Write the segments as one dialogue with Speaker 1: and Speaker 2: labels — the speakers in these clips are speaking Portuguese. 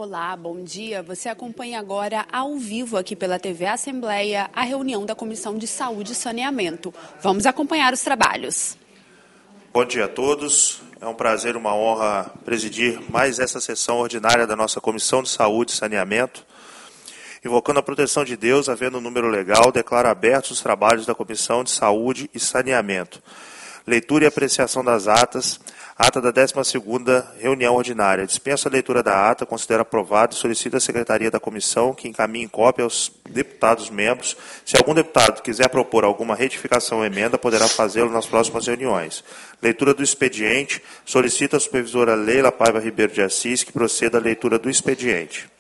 Speaker 1: Olá, bom dia. Você acompanha agora ao vivo aqui pela TV Assembleia a reunião da Comissão de Saúde e Saneamento. Vamos acompanhar os trabalhos.
Speaker 2: Bom dia a todos. É um prazer, uma honra presidir mais essa sessão ordinária da nossa Comissão de Saúde e Saneamento. Invocando a proteção de Deus, havendo um número legal, declaro abertos os trabalhos da Comissão de Saúde e Saneamento. Leitura e apreciação das atas. Ata da 12ª reunião ordinária. Dispenso a leitura da ata, considero aprovado e solicito à Secretaria da Comissão que encaminhe cópia aos deputados membros. Se algum deputado quiser propor alguma retificação ou emenda, poderá fazê-lo nas próximas reuniões. Leitura do expediente. Solicito à supervisora Leila Paiva Ribeiro de Assis que proceda à leitura do expediente.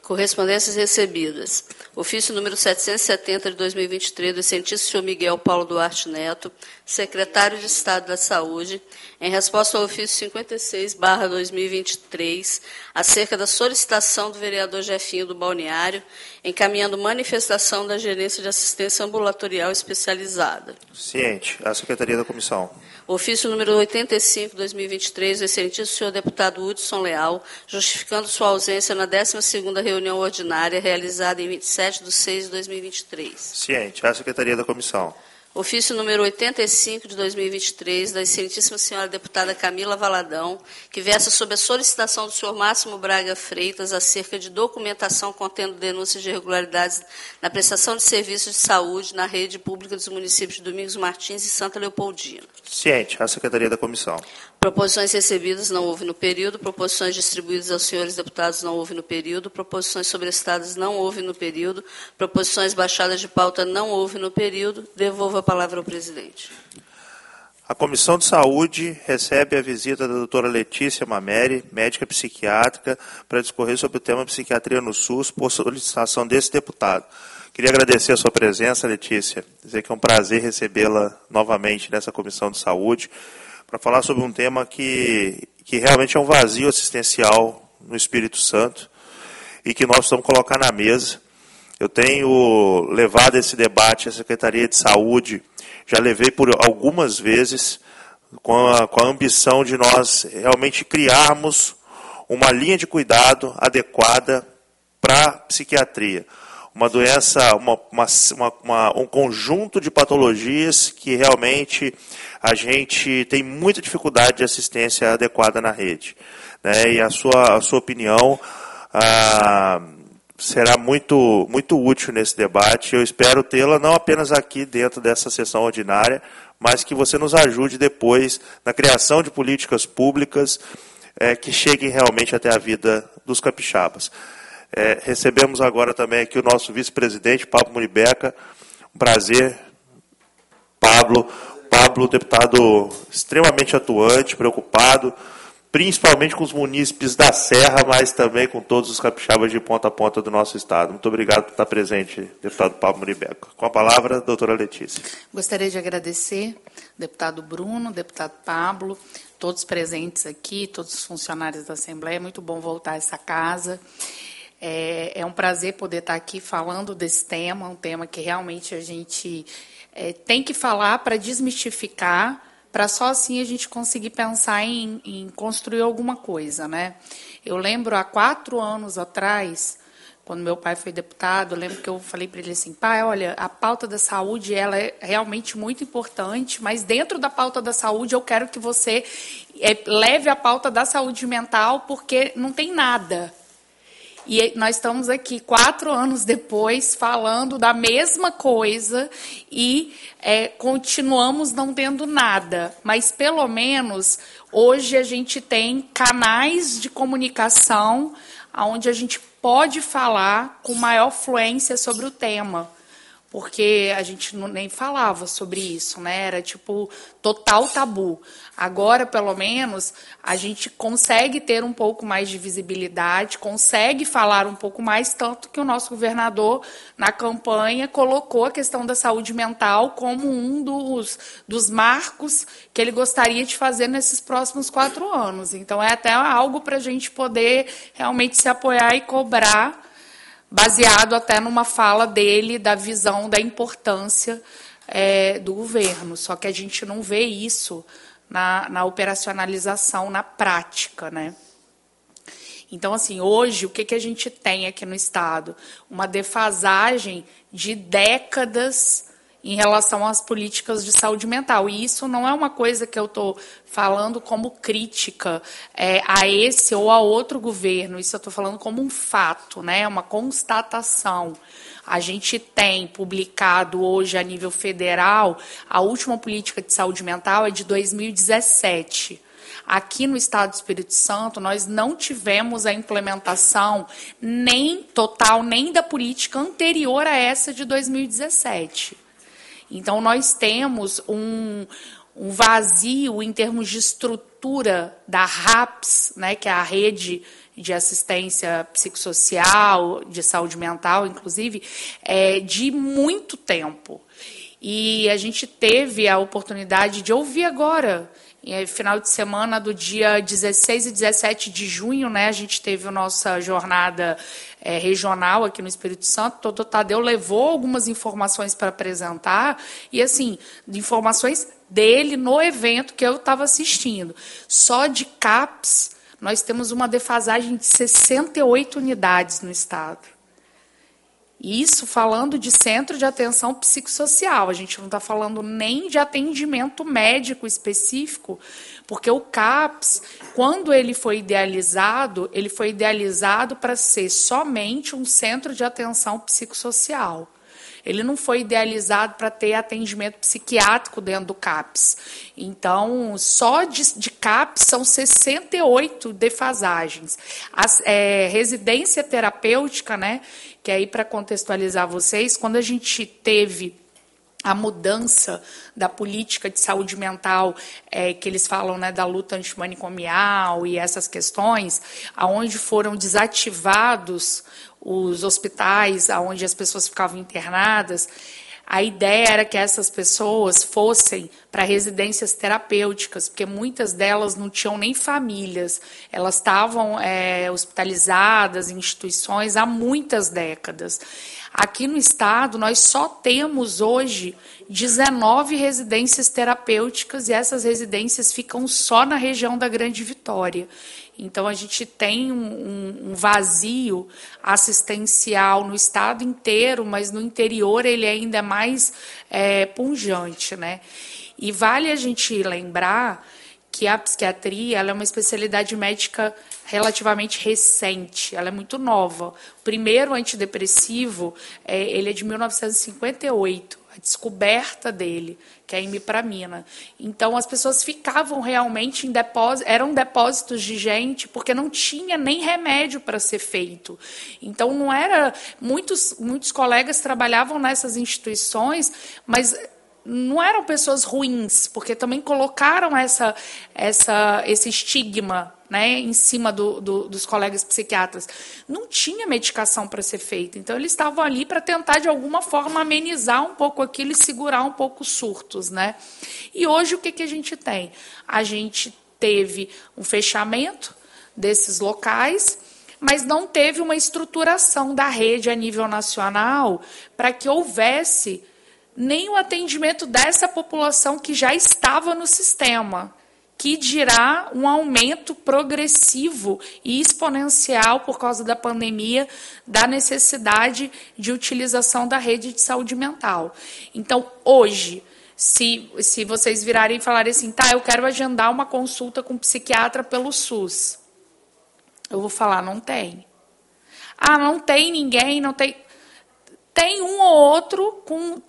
Speaker 3: Correspondências recebidas. Ofício número 770 de 2023 do excelentíssimo senhor Miguel Paulo Duarte Neto, secretário de Estado da Saúde, em resposta ao ofício 56/2023, acerca da solicitação do vereador Jefinho do Balneário, encaminhando manifestação da Gerência de Assistência Ambulatorial Especializada.
Speaker 2: Ciente. A Secretaria da Comissão.
Speaker 3: Ofício número 85/2023, do excelentíssimo senhor deputado Hudson Leal, justificando sua ausência na 12ª reunião ordinária, realizada em 27/6/2023.
Speaker 2: Ciente. A Secretaria da Comissão.
Speaker 3: Ofício número 85 de 2023, da excelentíssima senhora deputada Camila Valadão, que versa sobre a solicitação do senhor Máximo Braga Freitas acerca de documentação contendo denúncias de irregularidades na prestação de serviços de saúde na rede pública dos municípios de Domingos Martins e Santa Leopoldina.
Speaker 2: Ciente. A Secretaria da Comissão.
Speaker 3: Proposições recebidas não houve no período, proposições distribuídas aos senhores deputados não houve no período, proposições sobrestadas não houve no período, proposições baixadas de pauta não houve no período. Devolvo a palavra ao presidente.
Speaker 2: A Comissão de Saúde recebe a visita da doutora Letícia Mameri, médica psiquiátrica, para discorrer sobre o tema psiquiatria no SUS, por solicitação desse deputado. Queria agradecer a sua presença, Letícia, dizer que é um prazer recebê-la novamente nessa Comissão de Saúde, para falar sobre um tema que realmente é um vazio assistencial no Espírito Santo e que nós precisamos colocar na mesa. Eu tenho levado esse debate à Secretaria de Saúde, já levei por algumas vezes, com a ambição de nós realmente criarmos uma linha de cuidado adequada para a psiquiatria. Uma doença, um conjunto de patologias que realmente a gente tem muita dificuldade de assistência adequada na rede, né? E a sua opinião será muito útil nesse debate. Eu espero tê-la não apenas aqui dentro dessa sessão ordinária, mas que você nos ajude depois na criação de políticas públicas que cheguem realmente até a vida dos capixabas. Recebemos agora também aqui o nosso vice-presidente, Pablo Muribeca. Um prazer, Pablo, deputado extremamente atuante, preocupado, principalmente com os munícipes da Serra, mas também com todos os capixabas de ponta a ponta do nosso estado. Muito obrigado por estar presente, deputado Pablo Muribeca. Com a palavra, doutora Letícia.
Speaker 4: Gostaria de agradecer, deputado Bruno, deputado Pablo, todos presentes aqui, todos os funcionários da Assembleia. É muito bom voltar a essa casa. É um prazer poder estar aqui falando desse tema, um tema que realmente a gente tem que falar para desmistificar, para só assim a gente conseguir pensar em construir alguma coisa, né? Eu lembro, há 4 anos atrás, quando meu pai foi deputado, eu lembro que eu falei para ele assim, pai, olha, a pauta da saúde ela é realmente muito importante, mas dentro da pauta da saúde eu quero que você leve a pauta da saúde mental, porque não tem nada. E nós estamos aqui 4 anos depois falando da mesma coisa e continuamos não tendo nada. Mas, pelo menos, hoje a gente tem canais de comunicação onde a gente pode falar com maior fluência sobre o tema. Porque a gente nem falava sobre isso, né? Era tipo total tabu. Agora, pelo menos, a gente consegue ter um pouco mais de visibilidade, consegue falar um pouco mais, tanto que o nosso governador, na campanha, colocou a questão da saúde mental como um dos marcos que ele gostaria de fazer nesses próximos 4 anos. Então, é até algo para a gente poder realmente se apoiar e cobrar, baseado até numa fala dele, da visão da importância do governo. Só que a gente não vê isso na operacionalização, na prática, né? Então, assim, hoje, o que a gente tem aqui no Estado? Uma defasagem de décadas em relação às políticas de saúde mental. E isso não é uma coisa que eu estou falando como crítica a esse ou a outro governo, isso eu estou falando como um fato, né? Uma constatação. A gente tem publicado hoje a nível federal, a última política de saúde mental é de 2017. Aqui no Estado do Espírito Santo, nós não tivemos a implementação nem total, nem da política anterior a essa de 2017. Então, nós temos um vazio em termos de estrutura da RAPS, né, que é a rede de assistência psicossocial, de saúde mental, inclusive, de muito tempo. E a gente teve a oportunidade de ouvir agora, final de semana do dia 16 e 17 de junho, né, a gente teve a nossa jornada regional aqui no Espírito Santo. O doutor Tadeu levou algumas informações para apresentar, e assim, informações dele no evento que eu estava assistindo. Só de CAPS, nós temos uma defasagem de 68 unidades no Estado. Isso falando de centro de atenção psicossocial, a gente não está falando nem de atendimento médico específico, porque o CAPS, quando ele foi idealizado para ser somente um centro de atenção psicossocial. Ele não foi idealizado para ter atendimento psiquiátrico dentro do CAPS. Então, só de CAPS são 68 defasagens. Residência terapêutica, né, que aí para contextualizar vocês, quando a gente teve a mudança da política de saúde mental, que eles falam, né, da luta antimanicomial e essas questões, aonde foram desativados os hospitais, onde as pessoas ficavam internadas, a ideia era que essas pessoas fossem para residências terapêuticas, porque muitas delas não tinham nem famílias, elas estavam hospitalizadas em instituições há muitas décadas. Aqui no Estado, nós só temos hoje 19 residências terapêuticas, e essas residências ficam só na região da Grande Vitória. Então, a gente tem um vazio assistencial no Estado inteiro, mas no interior ele ainda é mais pungente, né? E vale a gente lembrar que a psiquiatria ela é uma especialidade médica relativamente recente, ela é muito nova. O primeiro antidepressivo, ele é de 1958, a descoberta dele, que é a imipramina. Então, as pessoas ficavam realmente em depósitos, eram depósitos de gente, porque não tinha nem remédio para ser feito. Então, não era... Muitos colegas trabalhavam nessas instituições, mas não eram pessoas ruins, porque também colocaram esse estigma, né, em cima dos colegas psiquiatras. Não tinha medicação para ser feita, então eles estavam ali para tentar, de alguma forma, amenizar um pouco aquilo e segurar um pouco os surtos, né? E hoje o que a gente tem? A gente teve um fechamento desses locais, mas não teve uma estruturação da rede a nível nacional para que houvesse nem o atendimento dessa população que já estava no sistema, que dirá um aumento progressivo e exponencial por causa da pandemia, da necessidade de utilização da rede de saúde mental. Então, hoje, se vocês virarem e falarem assim, tá, eu quero agendar uma consulta com um psiquiatra pelo SUS, eu vou falar, não tem. Ah, não tem ninguém, não tem... Tem um ou outro com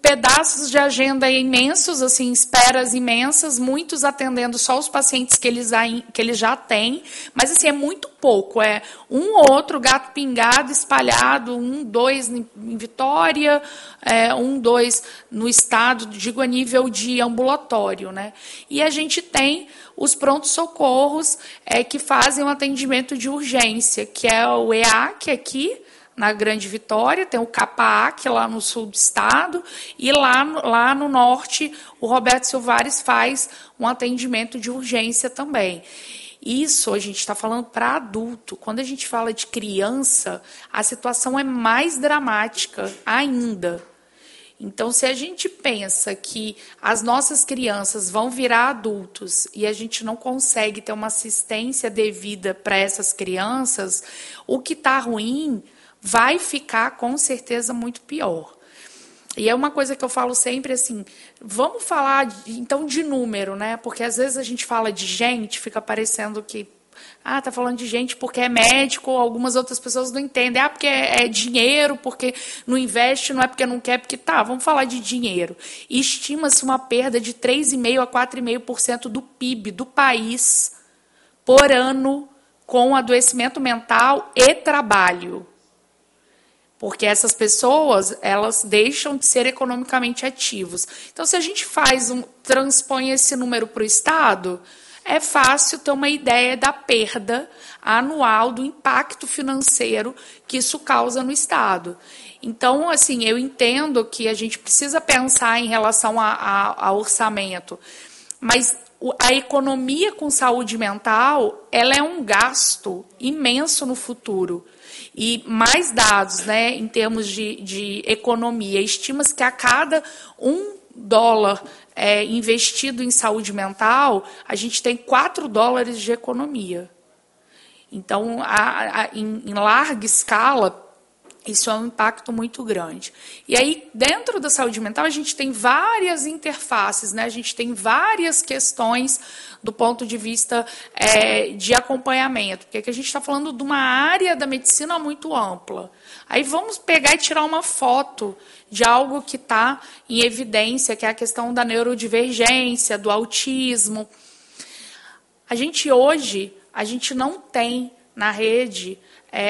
Speaker 4: pedaços de agenda imensos, assim, esperas imensas, muitos atendendo só os pacientes que eles já têm, mas assim, é muito pouco, um ou outro gato pingado, espalhado, 1, 2 em Vitória, 1, 2 no estado, digo a nível de ambulatório, né? E a gente tem os prontos-socorros que fazem o atendimento de urgência, que é o EAC aqui, na Grande Vitória, tem o CAPAC lá no sul do estado, e lá no norte o Roberto Silvares faz um atendimento de urgência também. Isso a gente está falando para adulto. Quando a gente fala de criança, a situação é mais dramática ainda. Então, se a gente pensa que as nossas crianças vão virar adultos e a gente não consegue ter uma assistência devida para essas crianças, o que está ruim vai ficar, com certeza, muito pior. E é uma coisa que eu falo sempre assim, vamos falar, então, de número, né? Porque às vezes a gente fala de gente, fica parecendo que tá falando de gente porque é médico, algumas outras pessoas não entendem. Porque é dinheiro, porque não investe, não é porque não quer, porque vamos falar de dinheiro. E estima-se uma perda de 3,5% a 4,5% do PIB do país por ano com adoecimento mental e trabalho. Porque essas pessoas, elas deixam de ser economicamente ativos. Então, se a gente transpõe esse número para o Estado, é fácil ter uma ideia da perda anual, do impacto financeiro que isso causa no Estado. Então, assim, eu entendo que a gente precisa pensar em relação ao orçamento, mas a economia com saúde mental, ela é um gasto imenso no futuro. E mais dados, né, em termos de economia, estima-se que a cada $1 investido em saúde mental, a gente tem $4 de economia. Então, em larga escala, isso é um impacto muito grande. E aí, dentro da saúde mental, a gente tem várias interfaces, né? A gente tem várias questões do ponto de vista de acompanhamento, porque aqui a gente está falando de uma área da medicina muito ampla. Aí vamos pegar e tirar uma foto de algo que está em evidência, que é a questão da neurodivergência, do autismo. Hoje, a gente não tem na rede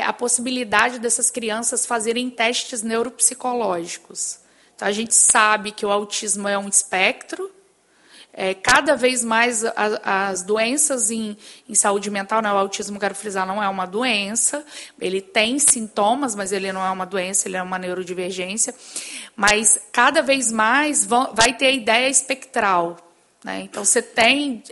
Speaker 4: a possibilidade dessas crianças fazerem testes neuropsicológicos. Então, a gente sabe que o autismo é um espectro. Cada vez mais as doenças em saúde mental, né, o autismo, quero frisar, não é uma doença. Ele tem sintomas, mas ele não é uma doença, ele é uma neurodivergência. Mas cada vez mais vai ter a ideia espectral, né? Então, você tem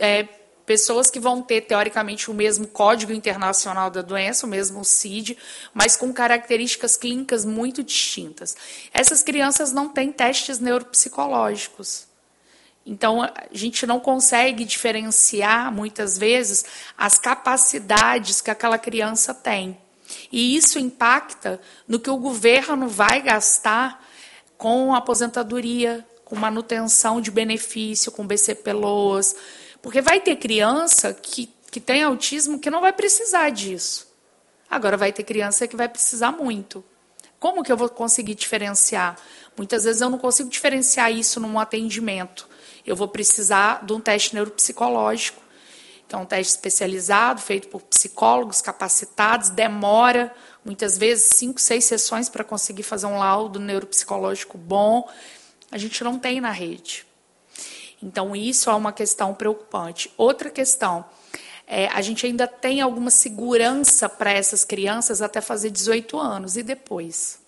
Speaker 4: pessoas que vão ter, teoricamente, o mesmo código internacional da doença, o mesmo CID, mas com características clínicas muito distintas. Essas crianças não têm testes neuropsicológicos. Então, a gente não consegue diferenciar, muitas vezes, as capacidades que aquela criança tem. E isso impacta no que o governo vai gastar com aposentadoria, com manutenção de benefício, com BCP-LOAS. Porque vai ter criança que tem autismo que não vai precisar disso. Agora, vai ter criança que vai precisar muito. Como que eu vou conseguir diferenciar? Muitas vezes eu não consigo diferenciar isso num atendimento. Eu vou precisar de um teste neuropsicológico, que é um teste especializado, feito por psicólogos capacitados, demora, muitas vezes, 5, 6 sessões para conseguir fazer um laudo neuropsicológico bom. A gente não tem na rede. Então, isso é uma questão preocupante. Outra questão, a gente ainda tem alguma segurança para essas crianças até fazer 18 anos e depois.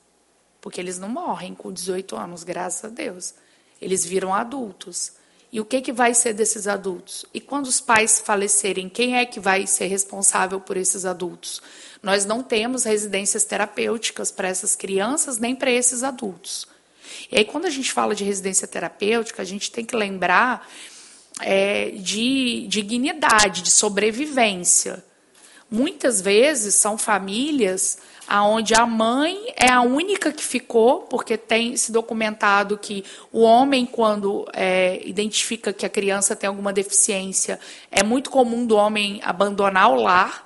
Speaker 4: Porque eles não morrem com 18 anos, graças a Deus. Eles viram adultos. E o que vai ser desses adultos? E quando os pais falecerem, quem é que vai ser responsável por esses adultos? Nós não temos residências terapêuticas para essas crianças, nem para esses adultos. E aí, quando a gente fala de residência terapêutica, a gente tem que lembrar de dignidade, de sobrevivência. Muitas vezes são famílias onde a mãe é a única que ficou, porque tem se documentado que o homem, quando identifica que a criança tem alguma deficiência, é muito comum do homem abandonar o lar.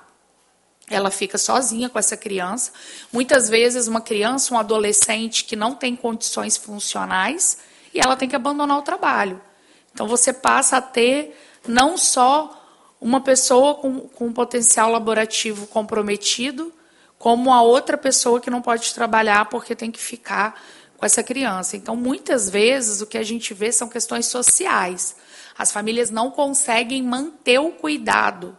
Speaker 4: Ela fica sozinha com essa criança. Muitas vezes uma criança, um adolescente que não tem condições funcionais e ela tem que abandonar o trabalho. Então você passa a ter não só uma pessoa com um potencial laborativo comprometido, como a outra pessoa que não pode trabalhar porque tem que ficar com essa criança. Então, muitas vezes, o que a gente vê são questões sociais. As famílias não conseguem manter o cuidado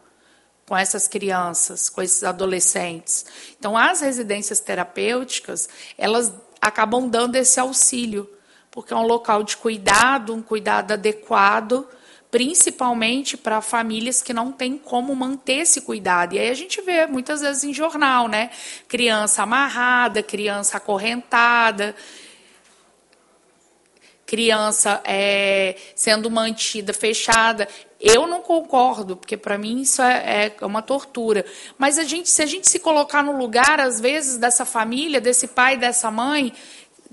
Speaker 4: com essas crianças, com esses adolescentes. Então, as residências terapêuticas, elas acabam dando esse auxílio, porque é um local de cuidado, um cuidado adequado, principalmente para famílias que não têm como manter esse cuidado. E aí a gente vê, muitas vezes, em jornal, né? Criança amarrada, criança acorrentada. criança sendo mantida fechada. Eu não concordo, porque para mim isso é uma tortura. Mas se a gente se colocar no lugar, às vezes, dessa família, desse pai, dessa mãe,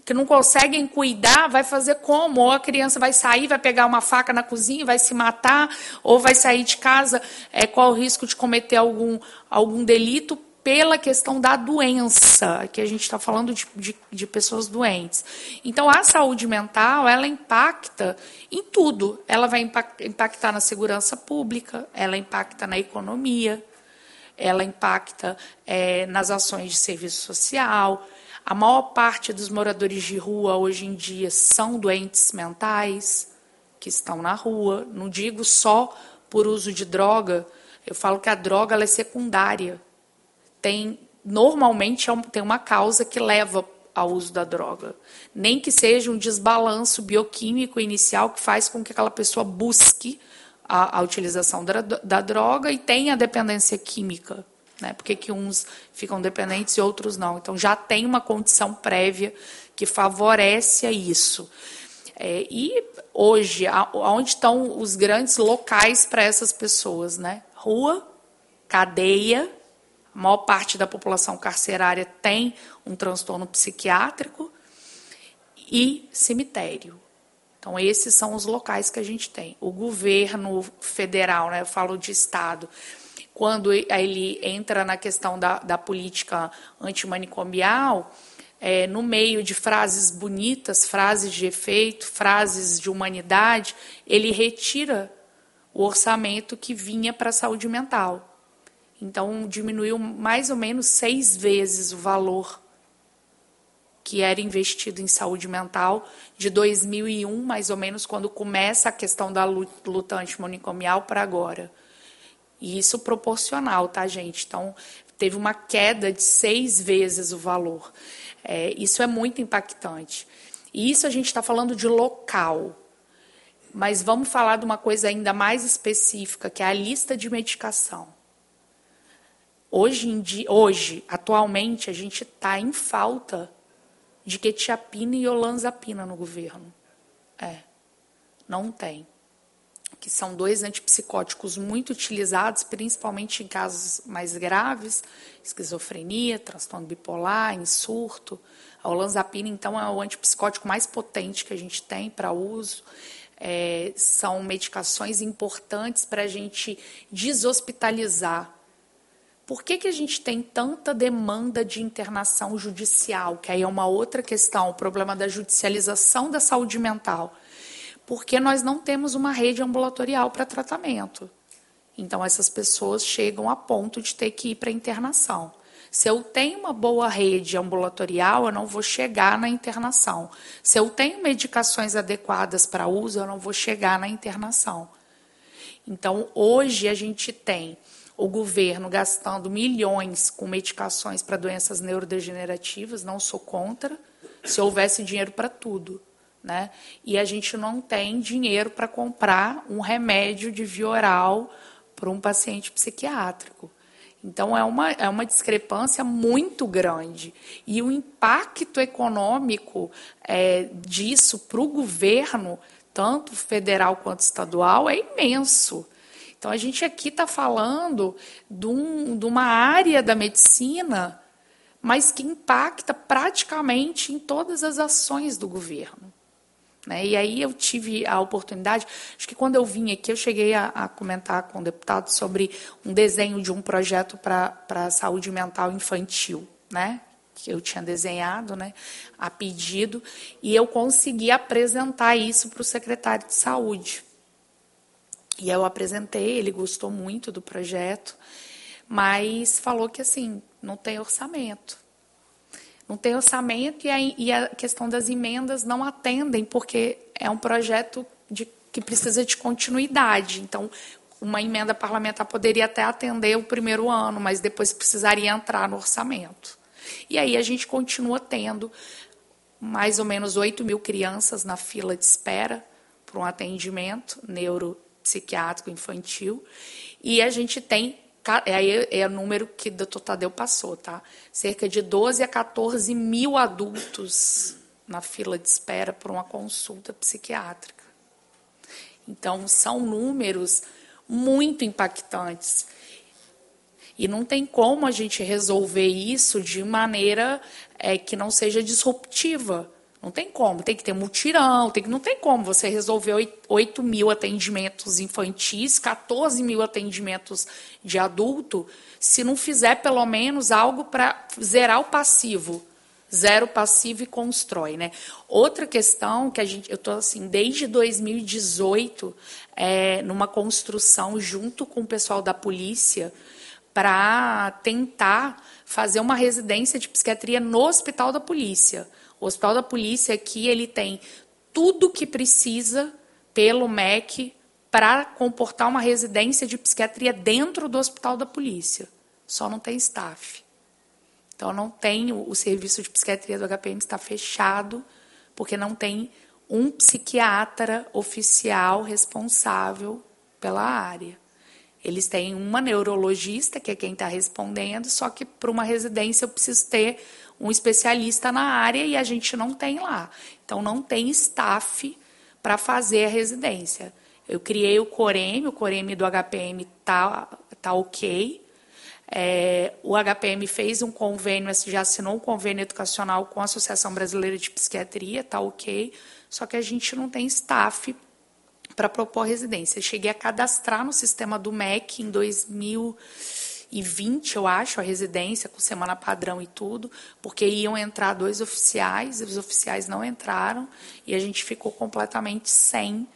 Speaker 4: que não conseguem cuidar, vai fazer como? Ou a criança vai sair, vai pegar uma faca na cozinha, vai se matar, ou vai sair de casa com o risco de cometer algum delito pela questão da doença, que a gente está falando de pessoas doentes. Então, a saúde mental, ela impacta em tudo. Ela vai impactar na segurança pública, ela impacta na economia, ela impacta nas ações de serviço social. A maior parte dos moradores de rua, hoje em dia, são doentes mentais, que estão na rua. Não digo só por uso de droga, eu falo que a droga ela é secundária. Normalmente tem uma causa que leva ao uso da droga. Nem que seja um desbalanço bioquímico inicial que faz com que aquela pessoa busque a utilização da droga e tenha dependência química. Né? Por que uns ficam dependentes e outros não? Então, já tem uma condição prévia que favorece a isso. E hoje, onde estão os grandes locais para essas pessoas? Né? Rua, cadeia. A maior parte da população carcerária tem um transtorno psiquiátrico e cemitério. Então, esses são os locais que a gente tem. O governo federal, né, eu falo de Estado, quando ele entra na questão da política antimanicomial, no meio de frases bonitas, frases de efeito, frases de humanidade, ele retira o orçamento que vinha para a saúde mental. Então, diminuiu mais ou menos 6 vezes o valor que era investido em saúde mental de 2001, mais ou menos, quando começa a questão da luta antimanicomial para agora. E isso proporcional, tá, gente? Então, teve uma queda de 6 vezes o valor. Isso é muito impactante. E isso a gente está falando de local. Mas vamos falar de uma coisa ainda mais específica, que é a lista de medicação. Hoje, atualmente, a gente está em falta de quetiapina e olanzapina no governo. Não tem. Que são 2 antipsicóticos muito utilizados, principalmente em casos mais graves, esquizofrenia, transtorno bipolar, em surto. A olanzapina, então, é o antipsicótico mais potente que a gente tem para uso. São medicações importantes para a gente deshospitalizar. Por que a gente tem tanta demanda de internação judicial? Que aí é uma outra questão, o problema da judicialização da saúde mental. Porque nós não temos uma rede ambulatorial para tratamento. Então, essas pessoas chegam a ponto de ter que ir para a internação. Se eu tenho uma boa rede ambulatorial, eu não vou chegar na internação. Se eu tenho medicações adequadas para uso, eu não vou chegar na internação. Então, hoje a gente tem o governo gastando milhões com medicações para doenças neurodegenerativas, não sou contra, se houvesse dinheiro para tudo. Né? E a gente não tem dinheiro para comprar um remédio de via oral para um paciente psiquiátrico. Então, é uma discrepância muito grande. E o impacto econômico disso para o governo, tanto federal quanto estadual, é imenso. Então, a gente aqui está falando de uma área da medicina, mas que impacta praticamente em todas as ações do governo. Né? E aí eu tive a oportunidade, acho que quando eu vim aqui, eu cheguei a comentar com o deputado sobre um desenho de um projeto para a saúde mental infantil, né? Que eu tinha desenhado, né, a pedido, e eu consegui apresentar isso para o secretário de saúde. E eu apresentei, ele gostou muito do projeto, mas falou que, assim, não tem orçamento. Não tem orçamento e a questão das emendas não atendem, porque é um projeto que precisa de continuidade. Então, uma emenda parlamentar poderia até atender o primeiro ano, mas depois precisaria entrar no orçamento. E aí a gente continua tendo mais ou menos 8.000 crianças na fila de espera para um atendimento neuropsiquiátrico infantil. E a gente tem, aí é o número que o doutor Tadeu passou, tá? Cerca de 12 a 14 mil adultos na fila de espera por uma consulta psiquiátrica. Então, são números muito impactantes. E não tem como a gente resolver isso de maneira que não seja disruptiva. Não tem como, tem que ter mutirão, não tem como você resolver 8 mil atendimentos infantis, 14 mil atendimentos de adulto, se não fizer pelo menos algo para zerar o passivo. Zero passivo e constrói, né? Outra questão que eu estou assim, desde 2018, numa construção junto com o pessoal da polícia, para tentar fazer uma residência de psiquiatria no Hospital da Polícia. O Hospital da Polícia aqui, ele tem tudo que precisa pelo MEC para comportar uma residência de psiquiatria dentro do Hospital da Polícia. Só não tem staff. Então, não tem o serviço de psiquiatria do HPM, está fechado, porque não tem um psiquiatra oficial responsável pela área. Eles têm uma neurologista, que é quem está respondendo, só que para uma residência eu preciso ter um especialista na área e a gente não tem lá. Então, não tem staff para fazer a residência. Eu criei o Coreme do HPM tá ok. O HPM fez um convênio, já assinou um convênio educacional com a Associação Brasileira de Psiquiatria, está ok, só que a gente não tem staff para propor residência. Eu cheguei a cadastrar no sistema do MEC em 2020, eu acho, a residência, com semana padrão e tudo, porque iam entrar 2 oficiais, os oficiais não entraram, e a gente ficou completamente sem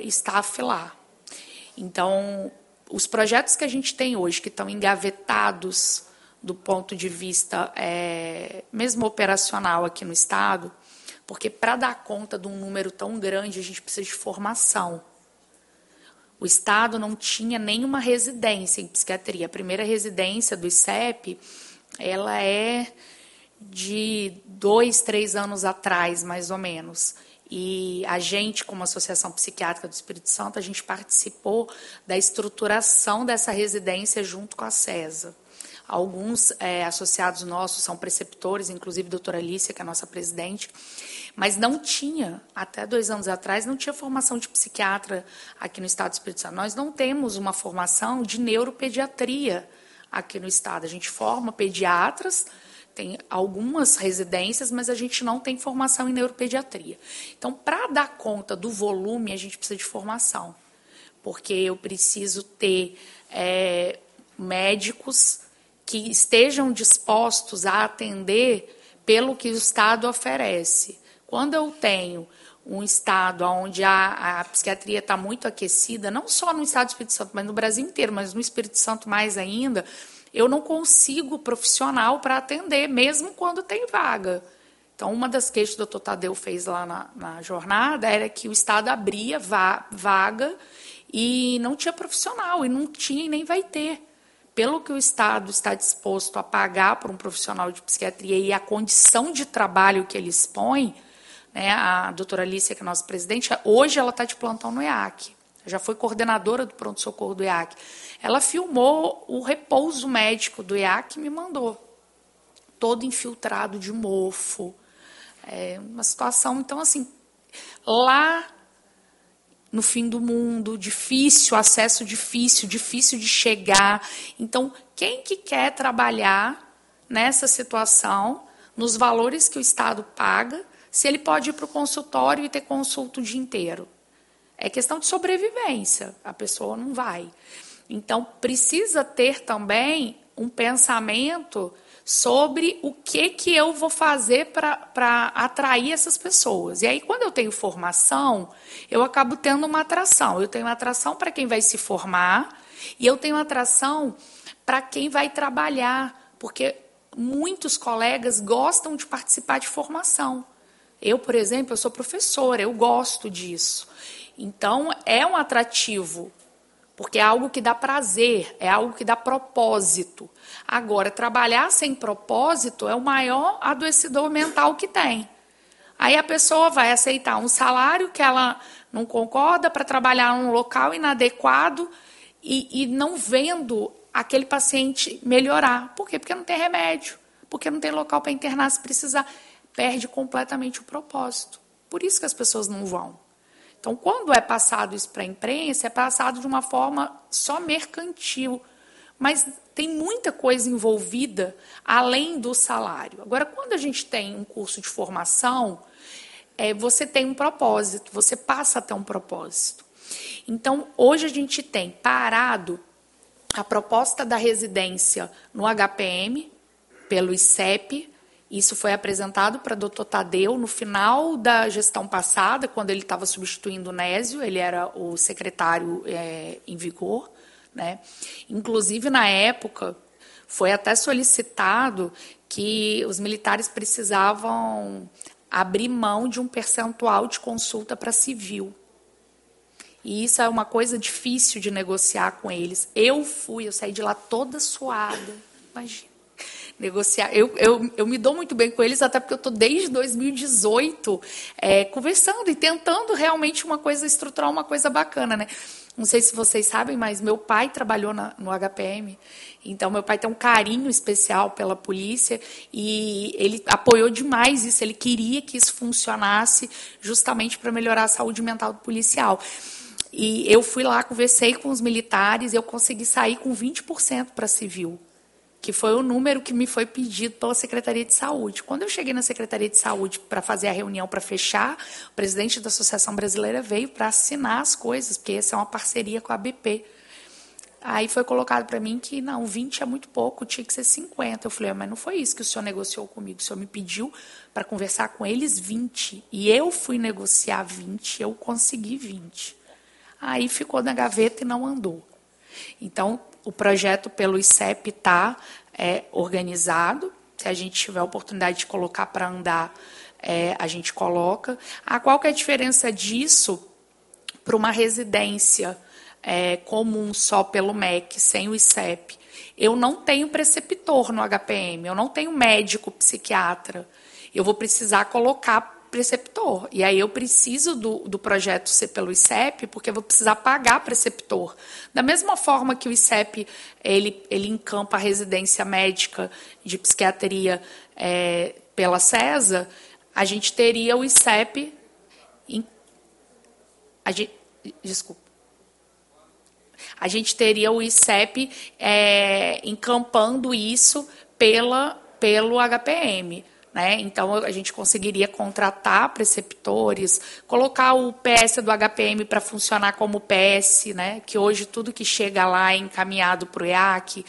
Speaker 4: staff lá. Então, os projetos que a gente tem hoje, que estão engavetados do ponto de vista mesmo operacional aqui no Estado, porque para dar conta de um número tão grande, a gente precisa de formação. O Estado não tinha nenhuma residência em psiquiatria. A primeira residência do ICEP, ela é de 2, 3 anos atrás, mais ou menos. E a gente, como Associação Psiquiátrica do Espírito Santo, a gente participou da estruturação dessa residência junto com a CESA. Alguns associados nossos são preceptores, inclusive a doutora Alicia, que é a nossa presidente, mas não tinha, até 2 anos atrás, não tinha formação de psiquiatra aqui no Estado do Espírito Santo. Nós não temos uma formação de neuropediatria aqui no Estado. A gente forma pediatras, tem algumas residências, mas a gente não tem formação em neuropediatria. Então, para dar conta do volume, a gente precisa de formação, porque eu preciso ter médicos que estejam dispostos a atender pelo que o Estado oferece. Quando eu tenho um Estado onde a psiquiatria está muito aquecida, não só no Estado do Espírito Santo, mas no Brasil inteiro, mas no Espírito Santo mais ainda, eu não consigo profissional para atender, mesmo quando tem vaga. Então, uma das queixas que o doutor Tadeu fez lá na jornada era que o Estado abria vaga e não tinha profissional, e não tinha e nem vai ter. Pelo que o Estado está disposto a pagar para um profissional de psiquiatria e a condição de trabalho que ele expõe, né, a doutora Alicia, que é a nossa presidente, hoje ela está de plantão no EAC, já foi coordenadora do pronto-socorro do EAC. Ela filmou o repouso médico do EAC e me mandou, todo infiltrado de mofo. Uma situação, então, assim, lá no fim do mundo, difícil, acesso difícil de chegar. Então, quem que quer trabalhar nessa situação, nos valores que o Estado paga, se ele pode ir para o consultório e ter consulta o dia inteiro? É questão de sobrevivência, a pessoa não vai. Então, precisa ter também um pensamento sobre o que eu vou fazer para atrair essas pessoas. E aí, quando eu tenho formação, eu acabo tendo uma atração. Eu tenho uma atração para quem vai se formar e eu tenho uma atração para quem vai trabalhar, porque muitos colegas gostam de participar de formação. Eu, por exemplo, eu sou professora, eu gosto disso. Então, é um atrativo, porque é algo que dá prazer, é algo que dá propósito. Agora, trabalhar sem propósito é o maior adoecedor mental que tem. Aí a pessoa vai aceitar um salário que ela não concorda para trabalhar num local inadequado e não vendo aquele paciente melhorar. Por quê? Porque não tem remédio, porque não tem local para internar se precisar. perde completamente o propósito. Por isso que as pessoas não vão. Então, quando é passado isso para a imprensa, é passado de uma forma só mercantil. Mas tem muita coisa envolvida além do salário. Agora, quando a gente tem um curso de formação, você tem um propósito, você passa a ter um propósito. Então, hoje a gente tem parado a proposta da residência no HPM, pelo ICEP. Isso foi apresentado para o Dr. Tadeu no final da gestão passada, quando ele estava substituindo o Nésio, ele era o secretário em vigor, né? Inclusive, na época, foi até solicitado que os militares precisavam abrir mão de um percentual de consulta para civil. E isso é uma coisa difícil de negociar com eles. Eu saí de lá toda suada, imagina. Negociar. Eu me dou muito bem com eles, até porque eu estou desde 2018 conversando e tentando realmente estruturar uma coisa bacana, né? Não sei se vocês sabem, mas meu pai trabalhou no HPM, então meu pai tem um carinho especial pela polícia e ele apoiou demais isso, ele queria que isso funcionasse justamente para melhorar a saúde mental do policial. E eu fui lá, conversei com os militares e eu consegui sair com 20% para civil, que foi o número que me foi pedido pela Secretaria de Saúde. Quando eu cheguei na Secretaria de Saúde para fazer a reunião para fechar, o presidente da Associação Brasileira veio para assinar as coisas, porque essa é uma parceria com a ABP. Aí foi colocado para mim que, não, 20 é muito pouco, tinha que ser 50. Eu falei, mas não foi isso que o senhor negociou comigo. O senhor me pediu para conversar com eles 20. E eu fui negociar 20, eu consegui 20. Aí ficou na gaveta e não andou. Então, o projeto pelo ICEP está organizado. Se a gente tiver a oportunidade de colocar para andar, a gente coloca. Qual que é a diferença disso para uma residência comum só pelo MEC, sem o ICEP? Eu não tenho preceptor no HPM, eu não tenho médico psiquiatra. Eu vou precisar colocar preceptor. E aí eu preciso do projeto ser pelo ICEP, porque eu vou precisar pagar preceptor. Da mesma forma que o ICEP ele encampa a residência médica de psiquiatria pela CESA, a gente teria o ICEP... A gente teria o ICEP encampando isso pelo HPM. Né? Então, a gente conseguiria contratar preceptores, colocar o PS do HPM para funcionar como PS, né? Que hoje tudo que chega lá é encaminhado para o EAC,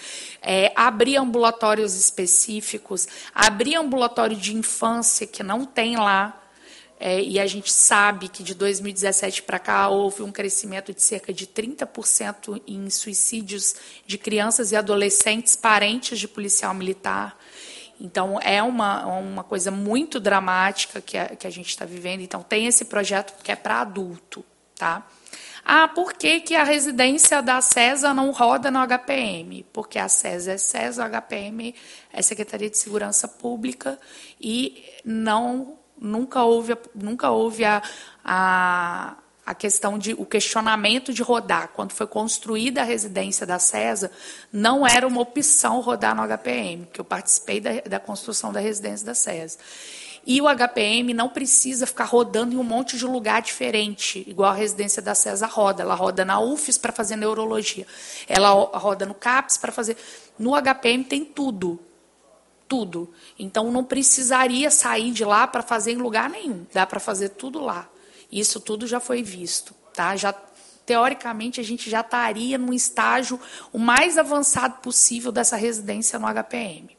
Speaker 4: abrir ambulatórios específicos, abrir ambulatório de infância, que não tem lá, e a gente sabe que de 2017 para cá houve um crescimento de cerca de 30% em suicídios de crianças e adolescentes parentes de policial militar. Então, é uma coisa muito dramática que a gente está vivendo. Então, tem esse projeto que é para adulto. Tá? Por que a residência da CESA não roda no HPM? Porque a CESA é CESA, o HPM é Secretaria de Segurança Pública e nunca houve a questão o questionamento de rodar. Quando foi construída a residência da CESA, não era uma opção rodar no HPM, porque eu participei da construção da residência da CESA. E o HPM não precisa ficar rodando em um monte de lugar diferente, igual a residência da CESA roda. Ela roda na UFES para fazer neurologia. Ela roda no CAPS para fazer... No HPM tem tudo. Tudo. Então, não precisaria sair de lá para fazer em lugar nenhum. Dá para fazer tudo lá. Isso tudo já foi visto. Tá? Teoricamente, a gente já estaria num estágio o mais avançado possível dessa residência no HPM.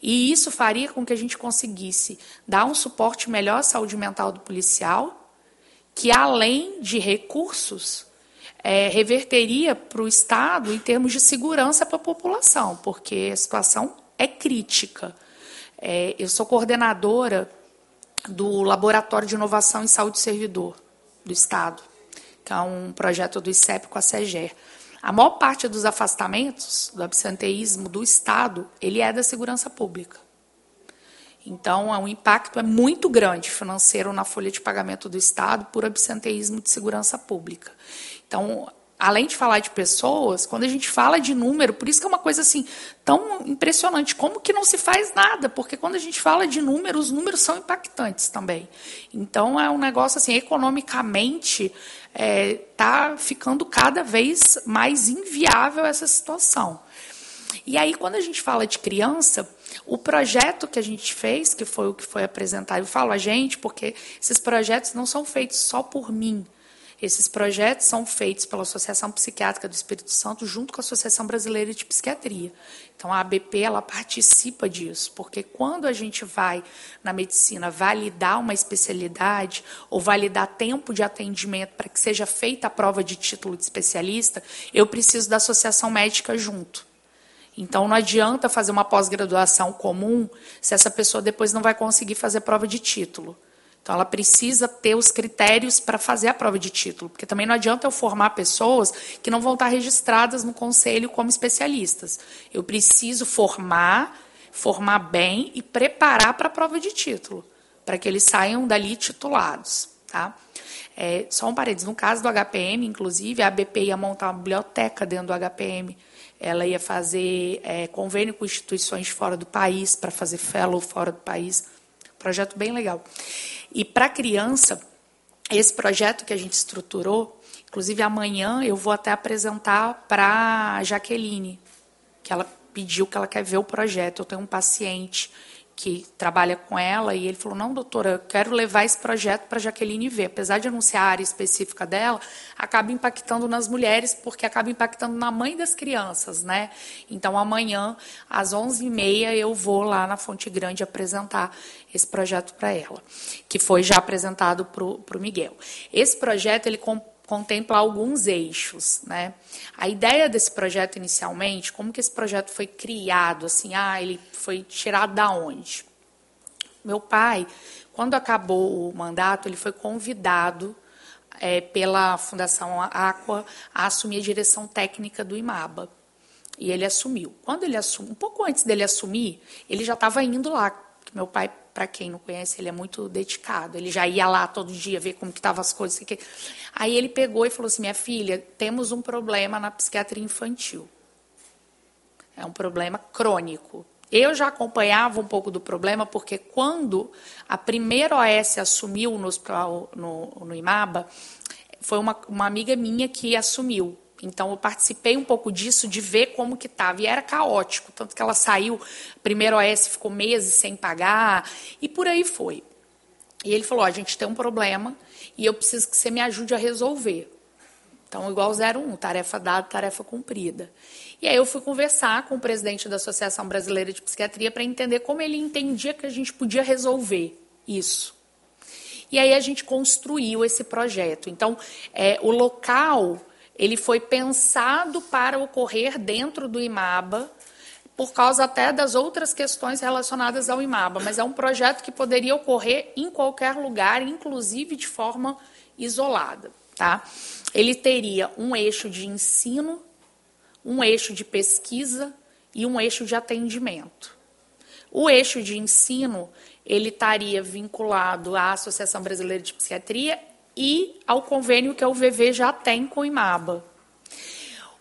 Speaker 4: E isso faria com que a gente conseguisse dar um suporte melhor à saúde mental do policial, que, além de recursos, reverteria para o Estado em termos de segurança para a população, porque a situação é crítica. Eu sou coordenadora do Laboratório de Inovação em Saúde do Servidor do Estado, que é um projeto do ICEP com a SEGER. A maior parte dos afastamentos, do absenteísmo do Estado, ele é da segurança pública. Então, o impacto é muito grande financeiro na folha de pagamento do Estado por absenteísmo de segurança pública. Então, além de falar de pessoas, quando a gente fala de número, por isso que é uma coisa assim tão impressionante, como que não se faz nada? Porque quando a gente fala de número, os números são impactantes também. Então é um negócio assim, economicamente está ficando cada vez mais inviável essa situação. E aí, quando a gente fala de criança, o projeto que a gente fez, que foi o que foi apresentado, eu falo a gente, porque esses projetos não são feitos só por mim. Esses projetos são feitos pela Associação Psiquiátrica do Espírito Santo, junto com a Associação Brasileira de Psiquiatria. Então, a ABP ela participa disso, porque quando a gente vai na medicina validar uma especialidade ou validar tempo de atendimento para que seja feita a prova de título de especialista, eu preciso da associação médica junto. Então, não adianta fazer uma pós-graduação comum se essa pessoa depois não vai conseguir fazer prova de título. Então, ela precisa ter os critérios para fazer a prova de título, porque também não adianta eu formar pessoas que não vão estar registradas no conselho como especialistas. Eu preciso formar bem e preparar para a prova de título, para que eles saiam dali titulados. Tá? Só um parênteses, no caso do HPM, inclusive, a ABP ia montar uma biblioteca dentro do HPM. Ela ia fazer convênio com instituições fora do país, para fazer fellow fora do país. Projeto bem legal. E para criança, esse projeto que a gente estruturou, inclusive amanhã eu vou até apresentar para a Jaqueline, que ela pediu que ela quer ver o projeto. Eu tenho um paciente que trabalha com ela e ele falou, não, doutora, eu quero levar esse projeto para a Jaqueline ver. Apesar de anunciar a área específica dela, acaba impactando nas mulheres, porque acaba impactando na mãe das crianças, né? Então, amanhã, às 11h30, eu vou lá na Fonte Grande apresentar esse projeto para ela, que foi já apresentado para o Miguel. Esse projeto, ele contempla alguns eixos, né? A ideia desse projeto inicialmente, como que esse projeto foi criado, assim, ele foi tirado da onde? Meu pai, quando acabou o mandato, ele foi convidado pela Fundação Aqua a assumir a direção técnica do IMABA. E ele assumiu. Quando ele assumiu, um pouco antes dele assumir, ele já estava indo lá. Meu pai, para quem não conhece, ele é muito dedicado. Ele já ia lá todo dia ver como que estavam as coisas. Aí ele pegou e falou assim, minha filha, temos um problema na psiquiatria infantil. É um problema crônico. Eu já acompanhava um pouco do problema, porque quando a primeira OS assumiu no IMABA, foi uma amiga minha que assumiu. Então, eu participei um pouco disso, de ver como que estava. E era caótico, tanto que ela saiu, a primeira OS ficou meses sem pagar, e por aí foi. E ele falou, a gente tem um problema e eu preciso que você me ajude a resolver. Então, igual 01, tarefa dada, tarefa cumprida. E aí eu fui conversar com o presidente da Associação Brasileira de Psiquiatria para entender como ele entendia que a gente podia resolver isso. E aí a gente construiu esse projeto. Então, o local ele foi pensado para ocorrer dentro do IMABA, por causa até das outras questões relacionadas ao IMABA, mas é um projeto que poderia ocorrer em qualquer lugar, inclusive de forma isolada. Tá? Ele teria um eixo de ensino, um eixo de pesquisa e um eixo de atendimento. O eixo de ensino, ele estaria vinculado à Associação Brasileira de Psiquiatria e ao convênio que a UVV já tem com o IMABA.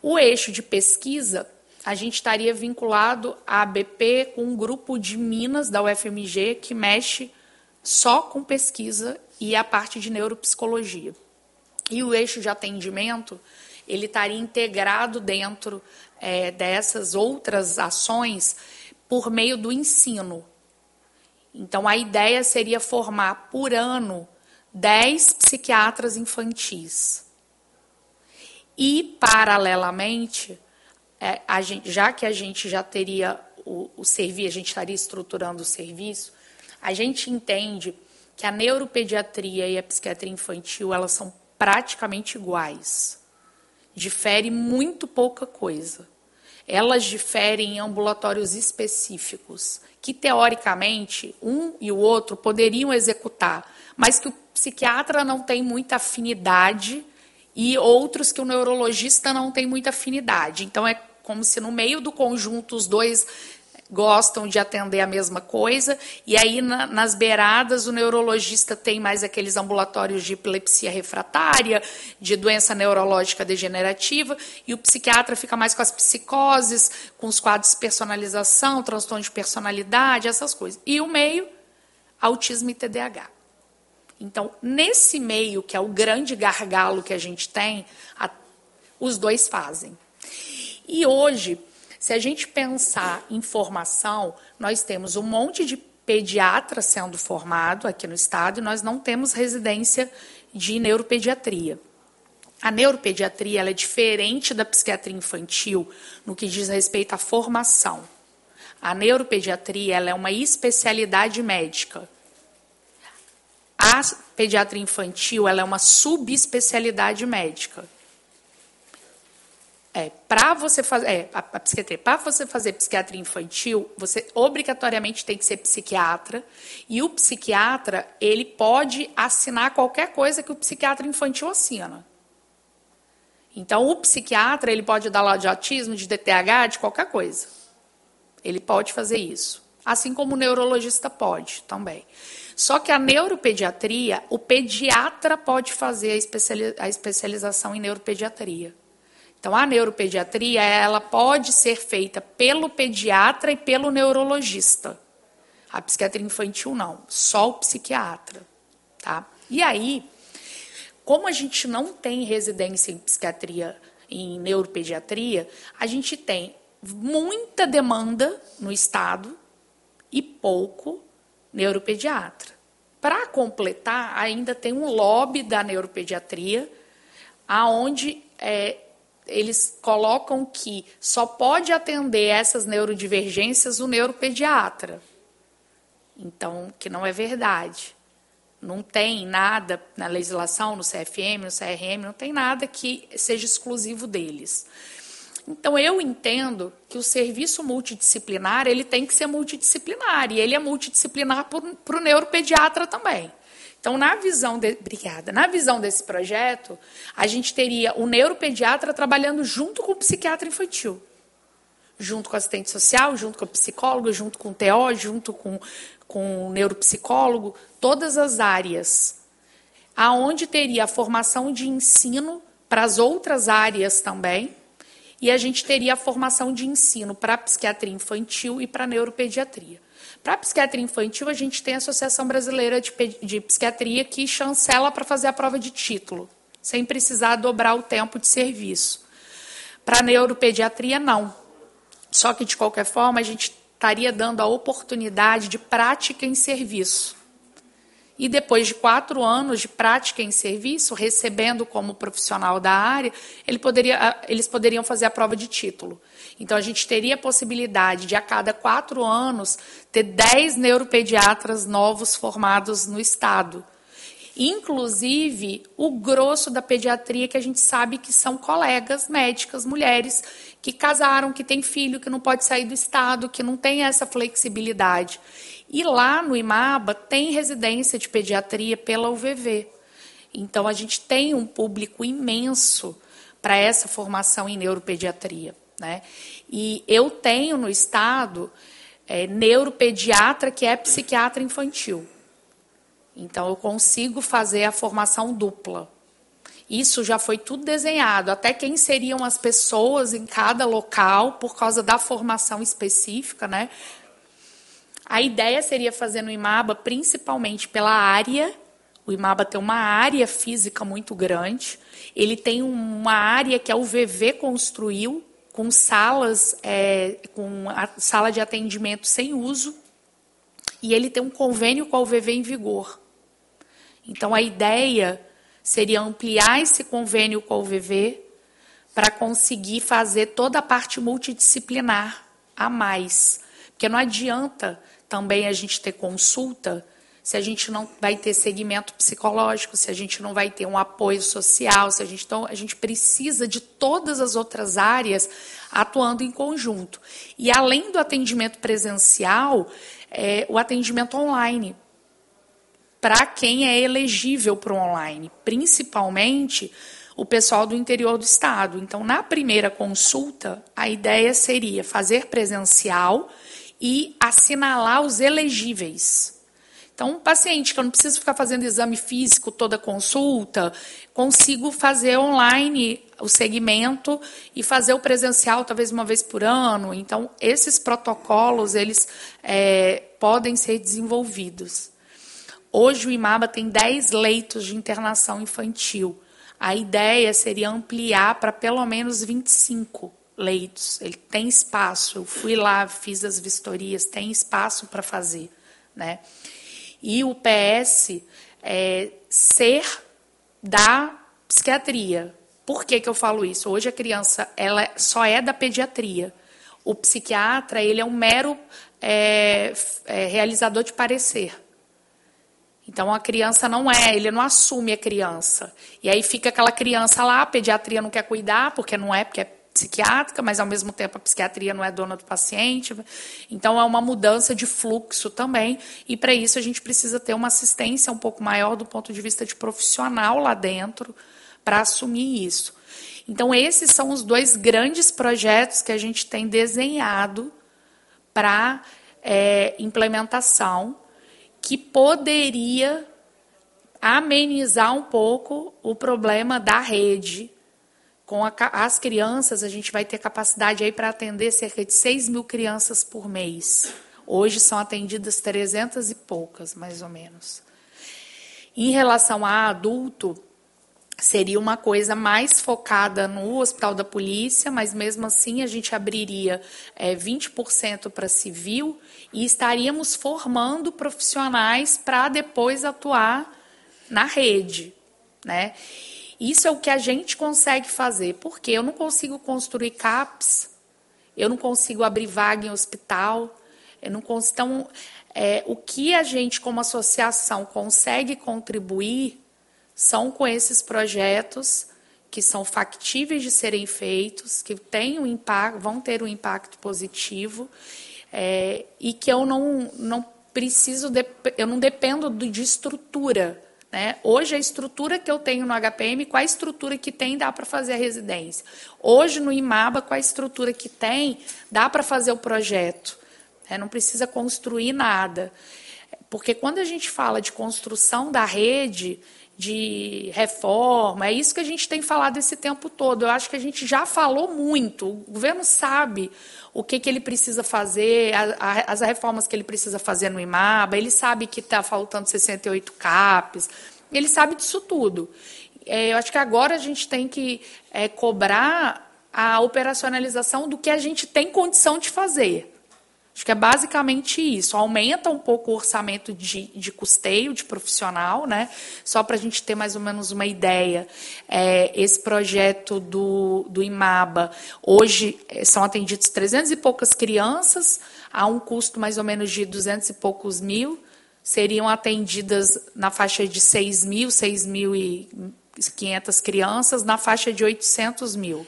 Speaker 4: O eixo de pesquisa, a gente estaria vinculado à ABP com um grupo de Minas, da UFMG, que mexe só com pesquisa e a parte de neuropsicologia. E o eixo de atendimento, ele estaria integrado dentro dessas outras ações por meio do ensino. Então, a ideia seria formar por ano 10 psiquiatras infantis. E, paralelamente, já que a gente já teria o serviço, a gente estaria estruturando o serviço, a gente entende que a neuropediatria e a psiquiatria infantil, elas são praticamente iguais. Difere muito pouca coisa. Elas diferem em ambulatórios específicos, que, teoricamente, um e o outro poderiam executar, mas que o psiquiatra não tem muita afinidade e outros que o neurologista não tem muita afinidade. Então, é como se no meio do conjunto os dois gostam de atender a mesma coisa, e aí nas beiradas o neurologista tem mais aqueles ambulatórios de epilepsia refratária, de doença neurológica degenerativa, e o psiquiatra fica mais com as psicoses, com os quadros de personalização, transtorno de personalidade, essas coisas. E o meio, autismo e TDAH. Então, nesse meio, que é o grande gargalo que a gente tem, os dois fazem. E hoje, se a gente pensar em formação, nós temos um monte de pediatra sendo formado aqui no estado e nós não temos residência de neuropediatria. A neuropediatria ela é diferente da psiquiatria infantil no que diz respeito à formação. A neuropediatria ela é uma especialidade médica. A pediatria infantil ela é uma subespecialidade médica. Para você fazer para você fazer psiquiatria infantil, você obrigatoriamente tem que ser psiquiatra, e o psiquiatra ele pode assinar qualquer coisa que o psiquiatra infantil assina. Então, o psiquiatra ele pode dar laudo de autismo, de TDAH, de qualquer coisa. Ele pode fazer isso. Assim como o neurologista pode também. Só que a neuropediatria, o pediatra pode fazer a especialização em neuropediatria. Então, a neuropediatria, ela pode ser feita pelo pediatra e pelo neurologista. A psiquiatria infantil, não. Só o psiquiatra. Tá? E aí, como a gente não tem residência em psiquiatria, em neuropediatria, a gente tem muita demanda no estado e pouco neuropediatra. Para completar, ainda tem um lobby da neuropediatria, aonde eles colocam que só pode atender essas neurodivergências o neuropediatra. Então, que não é verdade. Não tem nada na legislação, no CFM, no CRM, não tem nada que seja exclusivo deles. Então, eu entendo que o serviço multidisciplinar ele tem que ser multidisciplinar, e ele é multidisciplinar para o neuropediatra também. Então, na visão desse projeto, a gente teria o neuropediatra trabalhando junto com o psiquiatra infantil, junto com o assistente social, junto com o psicólogo, junto com o TO, junto com o neuropsicólogo, todas as áreas, aonde teria a formação de ensino para as outras áreas também, e a gente teria a formação de ensino para a psiquiatria infantil e para a neuropediatria. Para a psiquiatria infantil, a gente tem a Associação Brasileira de Psiquiatria que chancela para fazer a prova de título, sem precisar dobrar o tempo de serviço. Para a neuropediatria, não. Só que, de qualquer forma, a gente estaria dando a oportunidade de prática em serviço. E depois de 4 anos de prática em serviço, recebendo como profissional da área, eles poderiam fazer a prova de título. Então, a gente teria a possibilidade de, a cada 4 anos, ter 10 neuropediatras novos formados no estado. Inclusive, o grosso da pediatria, que a gente sabe que são colegas médicas, mulheres, que casaram, que têm filho, que não pode sair do estado, que não tem essa flexibilidade. E lá no IMABA tem residência de pediatria pela UVV. Então, a gente tem um público imenso para essa formação em neuropediatria, né? E eu tenho no estado neuropediatra que é psiquiatra infantil. Então, eu consigo fazer a formação dupla. Isso já foi tudo desenhado, até quem seriam as pessoas em cada local, por causa da formação específica, né? A ideia seria fazer no IMABA, principalmente pela área. O IMABA tem uma área física muito grande. Ele tem uma área que a UVV construiu, com salas, com a sala de atendimento sem uso. E ele tem um convênio com a UVV em vigor. Então, a ideia seria ampliar esse convênio com a UVV para conseguir fazer toda a parte multidisciplinar a mais. Porque não adianta também a gente ter consulta se a gente não vai ter segmento psicológico, se a gente não vai ter um apoio social, então a gente precisa de todas as outras áreas atuando em conjunto. E além do atendimento presencial, o atendimento online, para quem é elegível para o online, principalmente o pessoal do interior do estado. Então, na primeira consulta, a ideia seria fazer presencial e assinalar os elegíveis. Então, um paciente que eu não preciso ficar fazendo exame físico toda consulta, consigo fazer online o segmento e fazer o presencial talvez uma vez por ano. Então, esses protocolos, eles podem ser desenvolvidos. Hoje, o IMABA tem 10 leitos de internação infantil. A ideia seria ampliar para pelo menos 25 leitos. Ele tem espaço. Eu fui lá, fiz as vistorias, tem espaço para fazer, né? E o PS ser da psiquiatria. Por que eu falo isso? Hoje a criança ela só é da pediatria. O psiquiatra ele é um mero realizador de parecer. Então a criança ele não assume a criança. E aí fica aquela criança lá, a pediatria não quer cuidar, porque é psiquiátrica, mas ao mesmo tempo a psiquiatria não é dona do paciente. Então é uma mudança de fluxo também, e para isso a gente precisa ter uma assistência um pouco maior do ponto de vista de profissional lá dentro para assumir isso. Então esses são os 2 grandes projetos que a gente tem desenhado para implementação, que poderia amenizar um pouco o problema da rede. Com as crianças, a gente vai ter capacidade aí para atender cerca de 6 mil crianças por mês. Hoje são atendidas 300 e poucas, mais ou menos. Em relação a adulto, seria uma coisa mais focada no Hospital da Polícia, mas mesmo assim a gente abriria 20% para civil e estaríamos formando profissionais para depois atuar na rede, né? Isso é o que a gente consegue fazer, porque eu não consigo construir CAPs, eu não consigo abrir vaga em hospital, eu não consigo. Então, o que a gente, como associação, consegue contribuir são com esses projetos que são factíveis de serem feitos, que têm vão ter um impacto positivo, e que eu não preciso, eu não dependo de estrutura. Hoje, a estrutura que eu tenho no HPM, qual a estrutura que tem, dá para fazer a residência. Hoje, no IMABA, qual a estrutura que tem, dá para fazer o projeto. Não precisa construir nada. Porque quando a gente fala de construção da rede, de reforma, é isso que a gente tem falado esse tempo todo. Eu acho que a gente já falou muito. O governo sabe o que ele precisa fazer, as reformas que ele precisa fazer no IMABA, ele sabe que está faltando 68 CAPs, ele sabe disso tudo. Eu acho que agora a gente tem que cobrar a operacionalização do que a gente tem condição de fazer. Acho que é basicamente isso. Aumenta um pouco o orçamento de custeio, de profissional, né? Só para a gente ter mais ou menos uma ideia. Esse projeto do IMABA, hoje são atendidos 300 e poucas crianças, a um custo mais ou menos de 200 e poucos mil, seriam atendidas na faixa de 6.500 crianças, na faixa de 800 mil.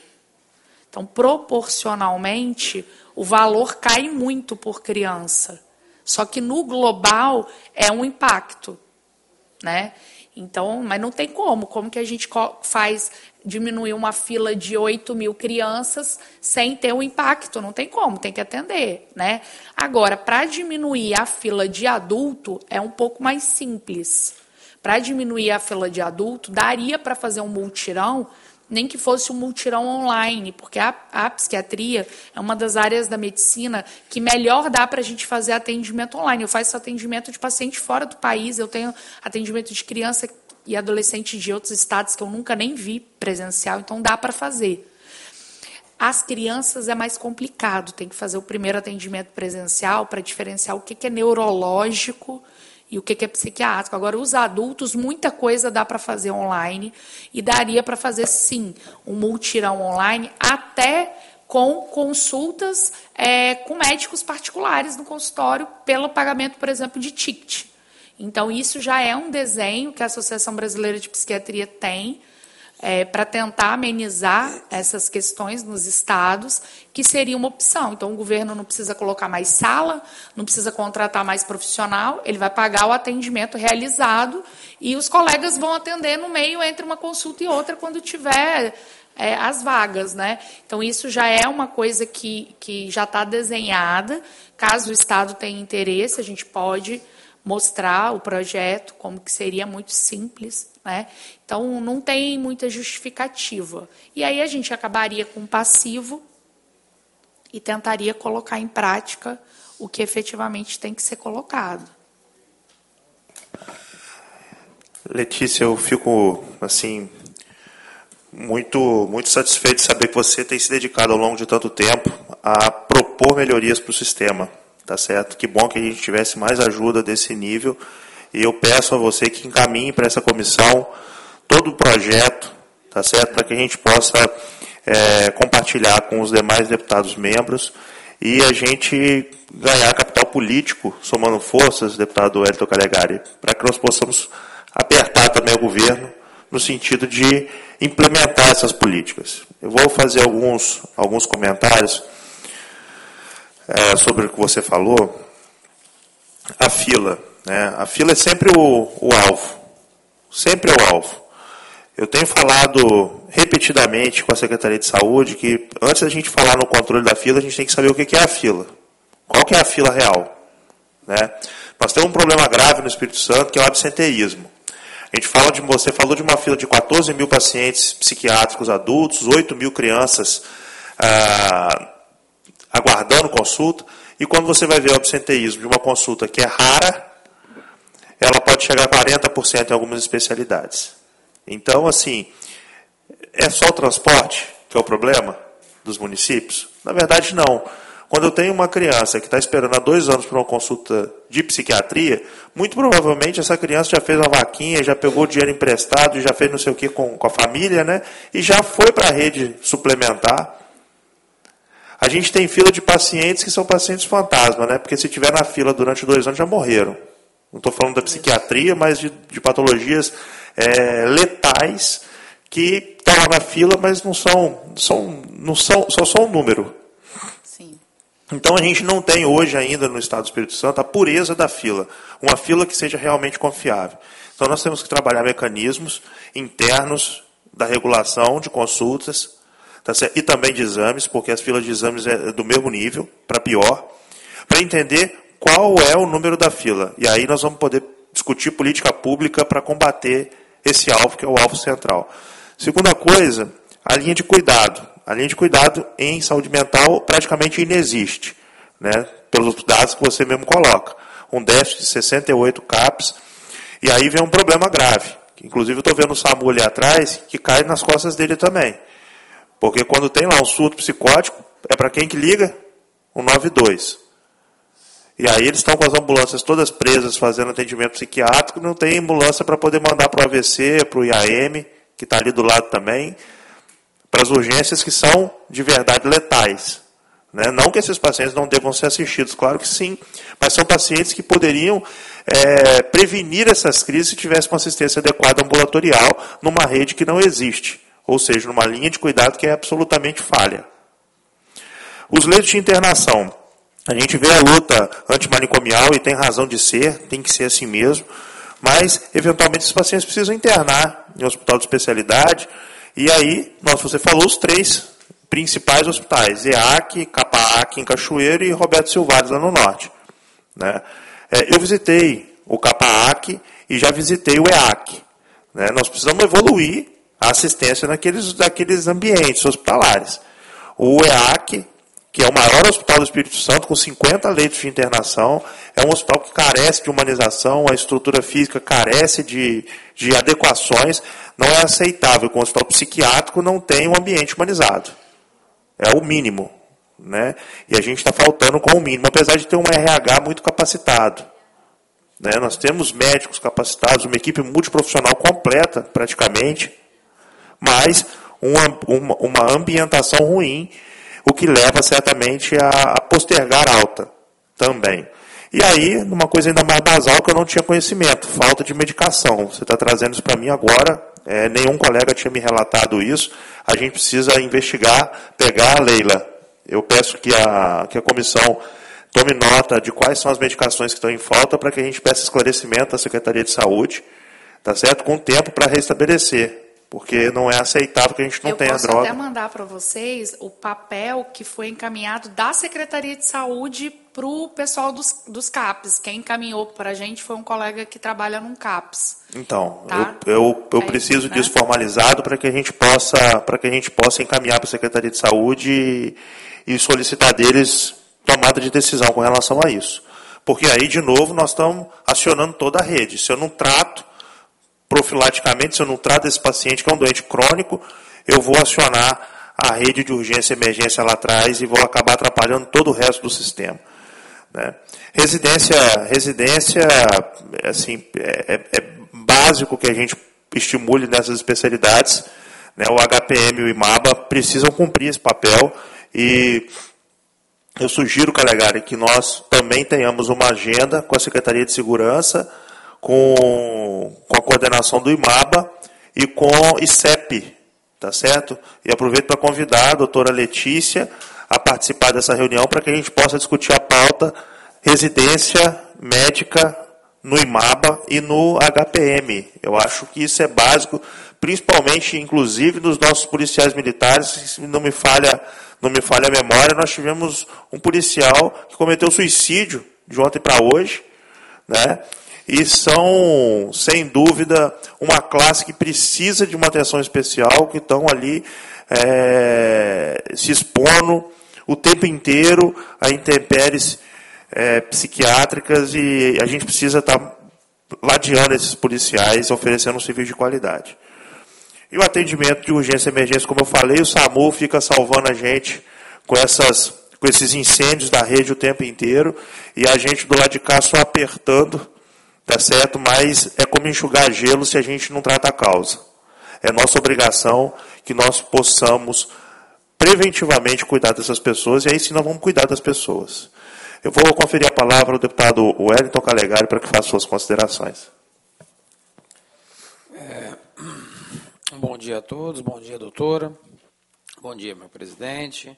Speaker 4: Então, proporcionalmente, o valor cai muito por criança. Só que no global é um impacto, né? Então, mas não tem como. Como que a gente faz diminuir uma fila de 8 mil crianças sem ter um impacto? Não tem como, tem que atender, né? Agora, para diminuir a fila de adulto, é um pouco mais simples. Para diminuir a fila de adulto, daria para fazer um multirão, nem que fosse um multirão online, porque a psiquiatria é uma das áreas da medicina que melhor dá para a gente fazer atendimento online. Eu faço atendimento de paciente fora do país, eu tenho atendimento de criança e adolescente de outros estados que eu nunca nem vi presencial, então dá para fazer. As crianças é mais complicado, tem que fazer o primeiro atendimento presencial para diferenciar o que é neurológico e o que é psiquiátrico. Agora, os adultos, muita coisa dá para fazer online e daria para fazer, sim, um multirão online, até com consultas com médicos particulares no consultório pelo pagamento, por exemplo, de ticket. Então, isso já é um desenho que a Associação Brasileira de Psiquiatria tem para tentar amenizar essas questões nos estados, que seria uma opção. Então, o governo não precisa colocar mais sala, não precisa contratar mais profissional, ele vai pagar o atendimento realizado e os colegas vão atender no meio entre uma consulta e outra quando tiver as vagas, né? Então, isso já é uma coisa que já está desenhada. Caso o Estado tenha interesse, a gente pode mostrar o projeto, como que seria muito simples, né? Então, não tem muita justificativa. E aí a gente acabaria com o passivo e tentaria colocar em prática o que efetivamente tem que ser colocado.
Speaker 2: Letícia, eu fico assim muito satisfeito de saber que você tem se dedicado ao longo de tanto tempo a propor melhorias para o sistema, tá certo? Que bom que a gente tivesse mais ajuda desse nível, e eu peço a você que encaminhe para essa comissão todo o projeto, tá certo? Para que a gente possa compartilhar com os demais deputados membros e a gente ganhar capital político, somando forças, deputado Wellington Calegari, para que nós possamos apertar também o governo no sentido de implementar essas políticas. Eu vou fazer alguns comentários sobre o que você falou. A fila, né? A fila é sempre o alvo. Sempre é o alvo. Eu tenho falado repetidamente com a Secretaria de Saúde que antes da gente falar no controle da fila, a gente tem que saber o que é a fila. Qual que é a fila real? Né? Nós temos um problema grave no Espírito Santo, que é o absenteísmo. Você falou de uma fila de 14 mil pacientes psiquiátricos adultos, 8 mil crianças aguardando consulta, e quando você vai ver o absenteísmo de uma consulta que é rara, ela pode chegar a 40% em algumas especialidades. Então, assim, é só o transporte que é o problema dos municípios? Na verdade, não. Quando eu tenho uma criança que está esperando há 2 anos para uma consulta de psiquiatria, muito provavelmente essa criança já fez uma vaquinha, já pegou dinheiro emprestado, já fez não sei o que com a família, né? E já foi para a rede suplementar. A gente tem fila de pacientes que são pacientes fantasma, né? Porque se estiver na fila durante 2 anos já morreram. Não estou falando da psiquiatria, mas de patologias letais que estão lá na fila, mas só são um número.
Speaker 4: Sim.
Speaker 2: Então a gente não tem hoje ainda no Estado do Espírito Santo a pureza da fila, uma fila que seja realmente confiável. Então nós temos que trabalhar mecanismos internos da regulação de consultas, tá certo? E também de exames, porque as filas de exames é do mesmo nível, para pior, para entender qual é o número da fila. E aí nós vamos poder discutir política pública para combater esse alvo, que é o alvo central. Segunda coisa, a linha de cuidado. A linha de cuidado em saúde mental praticamente inexiste, né? Pelos dados que você mesmo coloca. Um déficit de 68 CAPs, e aí vem um problema grave. Inclusive eu estou vendo o SAMU ali atrás, que cai nas costas dele também. Porque quando tem lá um surto psicótico, é para quem que liga? O 92. E aí eles estão com as ambulâncias todas presas, fazendo atendimento psiquiátrico, não tem ambulância para poder mandar para o AVC, para o IAM, que está ali do lado também, para as urgências que são, de verdade, letais. Né? Não que esses pacientes não devam ser assistidos, claro que sim, mas são pacientes que poderiam prevenir essas crises se tivesse uma assistência adequada ambulatorial numa rede que não existe, ou seja, numa linha de cuidado que é absolutamente falha. Os leitos de internação. A gente vê a luta antimanicomial e tem razão de ser, tem que ser assim mesmo, mas, eventualmente, esses pacientes precisam internar em hospital de especialidade, e aí, você falou os 3 principais hospitais, EAC, CAPAAC em Cachoeiro e Roberto Silvares lá no norte. Né? Eu visitei o CAPAAC e já visitei o EAC. Né? Nós precisamos evoluir a assistência naqueles ambientes hospitalares. O EAC, que é o maior hospital do Espírito Santo, com 50 leitos de internação, é um hospital que carece de humanização, a estrutura física carece de adequações, não é aceitável que um hospital psiquiátrico não tenha um ambiente humanizado. É o mínimo. Né? E a gente está faltando com o mínimo, apesar de ter um RH muito capacitado. Né? Nós temos médicos capacitados, uma equipe multiprofissional completa, praticamente, mas uma ambientação ruim, o que leva certamente a postergar alta também. E aí, numa coisa ainda mais basal que eu não tinha conhecimento, falta de medicação. Você está trazendo isso para mim agora, nenhum colega tinha me relatado isso, a gente precisa investigar, pegar a Leila. Eu peço que a comissão tome nota de quais são as medicações que estão em falta para que a gente peça esclarecimento à Secretaria de Saúde, tá certo? Com tempo para restabelecer porque não é aceitável que a gente não tenha droga.
Speaker 4: Eu posso até mandar para vocês o papel que foi encaminhado da Secretaria de Saúde para o pessoal dos CAPs. Quem encaminhou para a gente foi um colega que trabalha num CAPs.
Speaker 2: Então,
Speaker 4: tá?
Speaker 2: eu preciso disso formalizado para que a gente possa encaminhar para a Secretaria de Saúde e solicitar deles tomada de decisão com relação a isso. Porque aí, de novo, nós estamos acionando toda a rede. Se eu não trato profilaticamente, se eu não trato esse paciente que é um doente crônico, eu vou acionar a rede de urgência e emergência lá atrás e vou acabar atrapalhando todo o resto do sistema. Né? Residência, assim, é básico que a gente estimule nessas especialidades. Né? O HPM e o IMABA precisam cumprir esse papel e eu sugiro, Calegari, que nós também tenhamos uma agenda com a Secretaria de Segurança, com a coordenação do IMABA e com o ICEP, tá certo? E aproveito para convidar a doutora Letícia a participar dessa reunião para que a gente possa discutir a pauta residência médica no IMABA e no HPM. Eu acho que isso é básico, principalmente, inclusive, nos nossos policiais militares. Se não me falha a memória, nós tivemos um policial que cometeu suicídio de ontem para hoje, né? E são, sem dúvida, uma classe que precisa de uma atenção especial, que estão ali se expondo o tempo inteiro a intempéries psiquiátricas, e a gente precisa estar ladeando esses policiais, oferecendo um serviço de qualidade. E o atendimento de urgência e emergência, como eu falei, o SAMU fica salvando a gente com esses incêndios da rede o tempo inteiro, e a gente do lado de cá só apertando, tá certo? Mas é como enxugar gelo se a gente não trata a causa. É nossa obrigação que nós possamos preventivamente cuidar dessas pessoas, e aí sim nós vamos cuidar das pessoas. Eu vou conferir a palavra ao deputado Wellington Calegari para que faça suas considerações.
Speaker 5: Bom dia a todos, bom dia, doutora. Bom dia, meu presidente.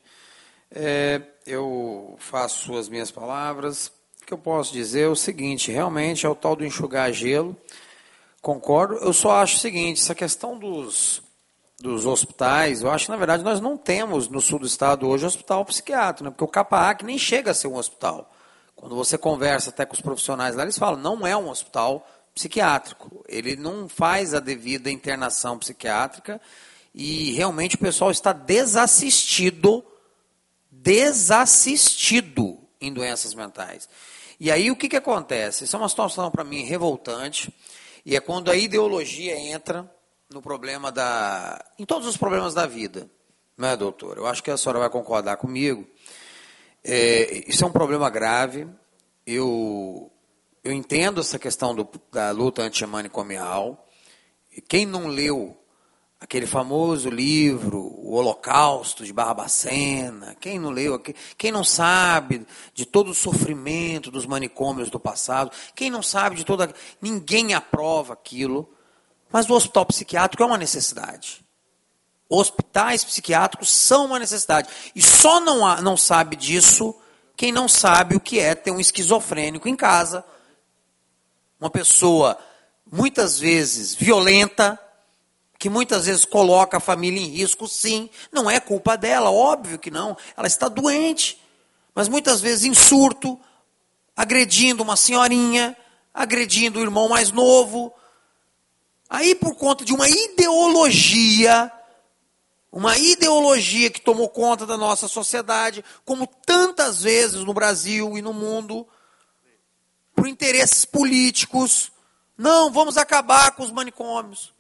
Speaker 5: Eu faço as minhas palavras. O que eu posso dizer é o seguinte: realmente é o tal do enxugar gelo. Concordo. Eu só acho o seguinte: essa questão dos hospitais, eu acho que, na verdade, nós não temos no sul do estado hoje hospital psiquiátrico, né? Porque o CAPAAC nem chega a ser um hospital. Quando você conversa até com os profissionais lá, eles falam, não é um hospital psiquiátrico. Ele não faz a devida internação psiquiátrica e realmente o pessoal está desassistido em doenças mentais. E aí o que acontece? Isso é uma situação, para mim, revoltante, e é quando a ideologia entra no problema em todos os problemas da vida, não é, doutor? Eu acho que a senhora vai concordar comigo. Isso é um problema grave. Eu entendo essa questão da luta antimanicomial. E quem não leu aquele famoso livro, O Holocausto, de Barbacena, quem não leu, quem não sabe de todo o sofrimento dos manicômios do passado, quem não sabe de toda... Ninguém aprova aquilo. Mas o hospital psiquiátrico é uma necessidade. Hospitais psiquiátricos são uma necessidade. E só não sabe disso quem não sabe o que é ter um esquizofrênico em casa. Uma pessoa, muitas vezes, violenta, que muitas vezes coloca a família em risco, sim. Não é culpa dela, óbvio que não. Ela está doente. Mas muitas vezes em surto, agredindo uma senhorinha, agredindo o irmão mais novo. Aí, por conta de uma ideologia que tomou conta da nossa sociedade, como tantas vezes no Brasil e no mundo, por interesses políticos, não, vamos acabar com os manicômios.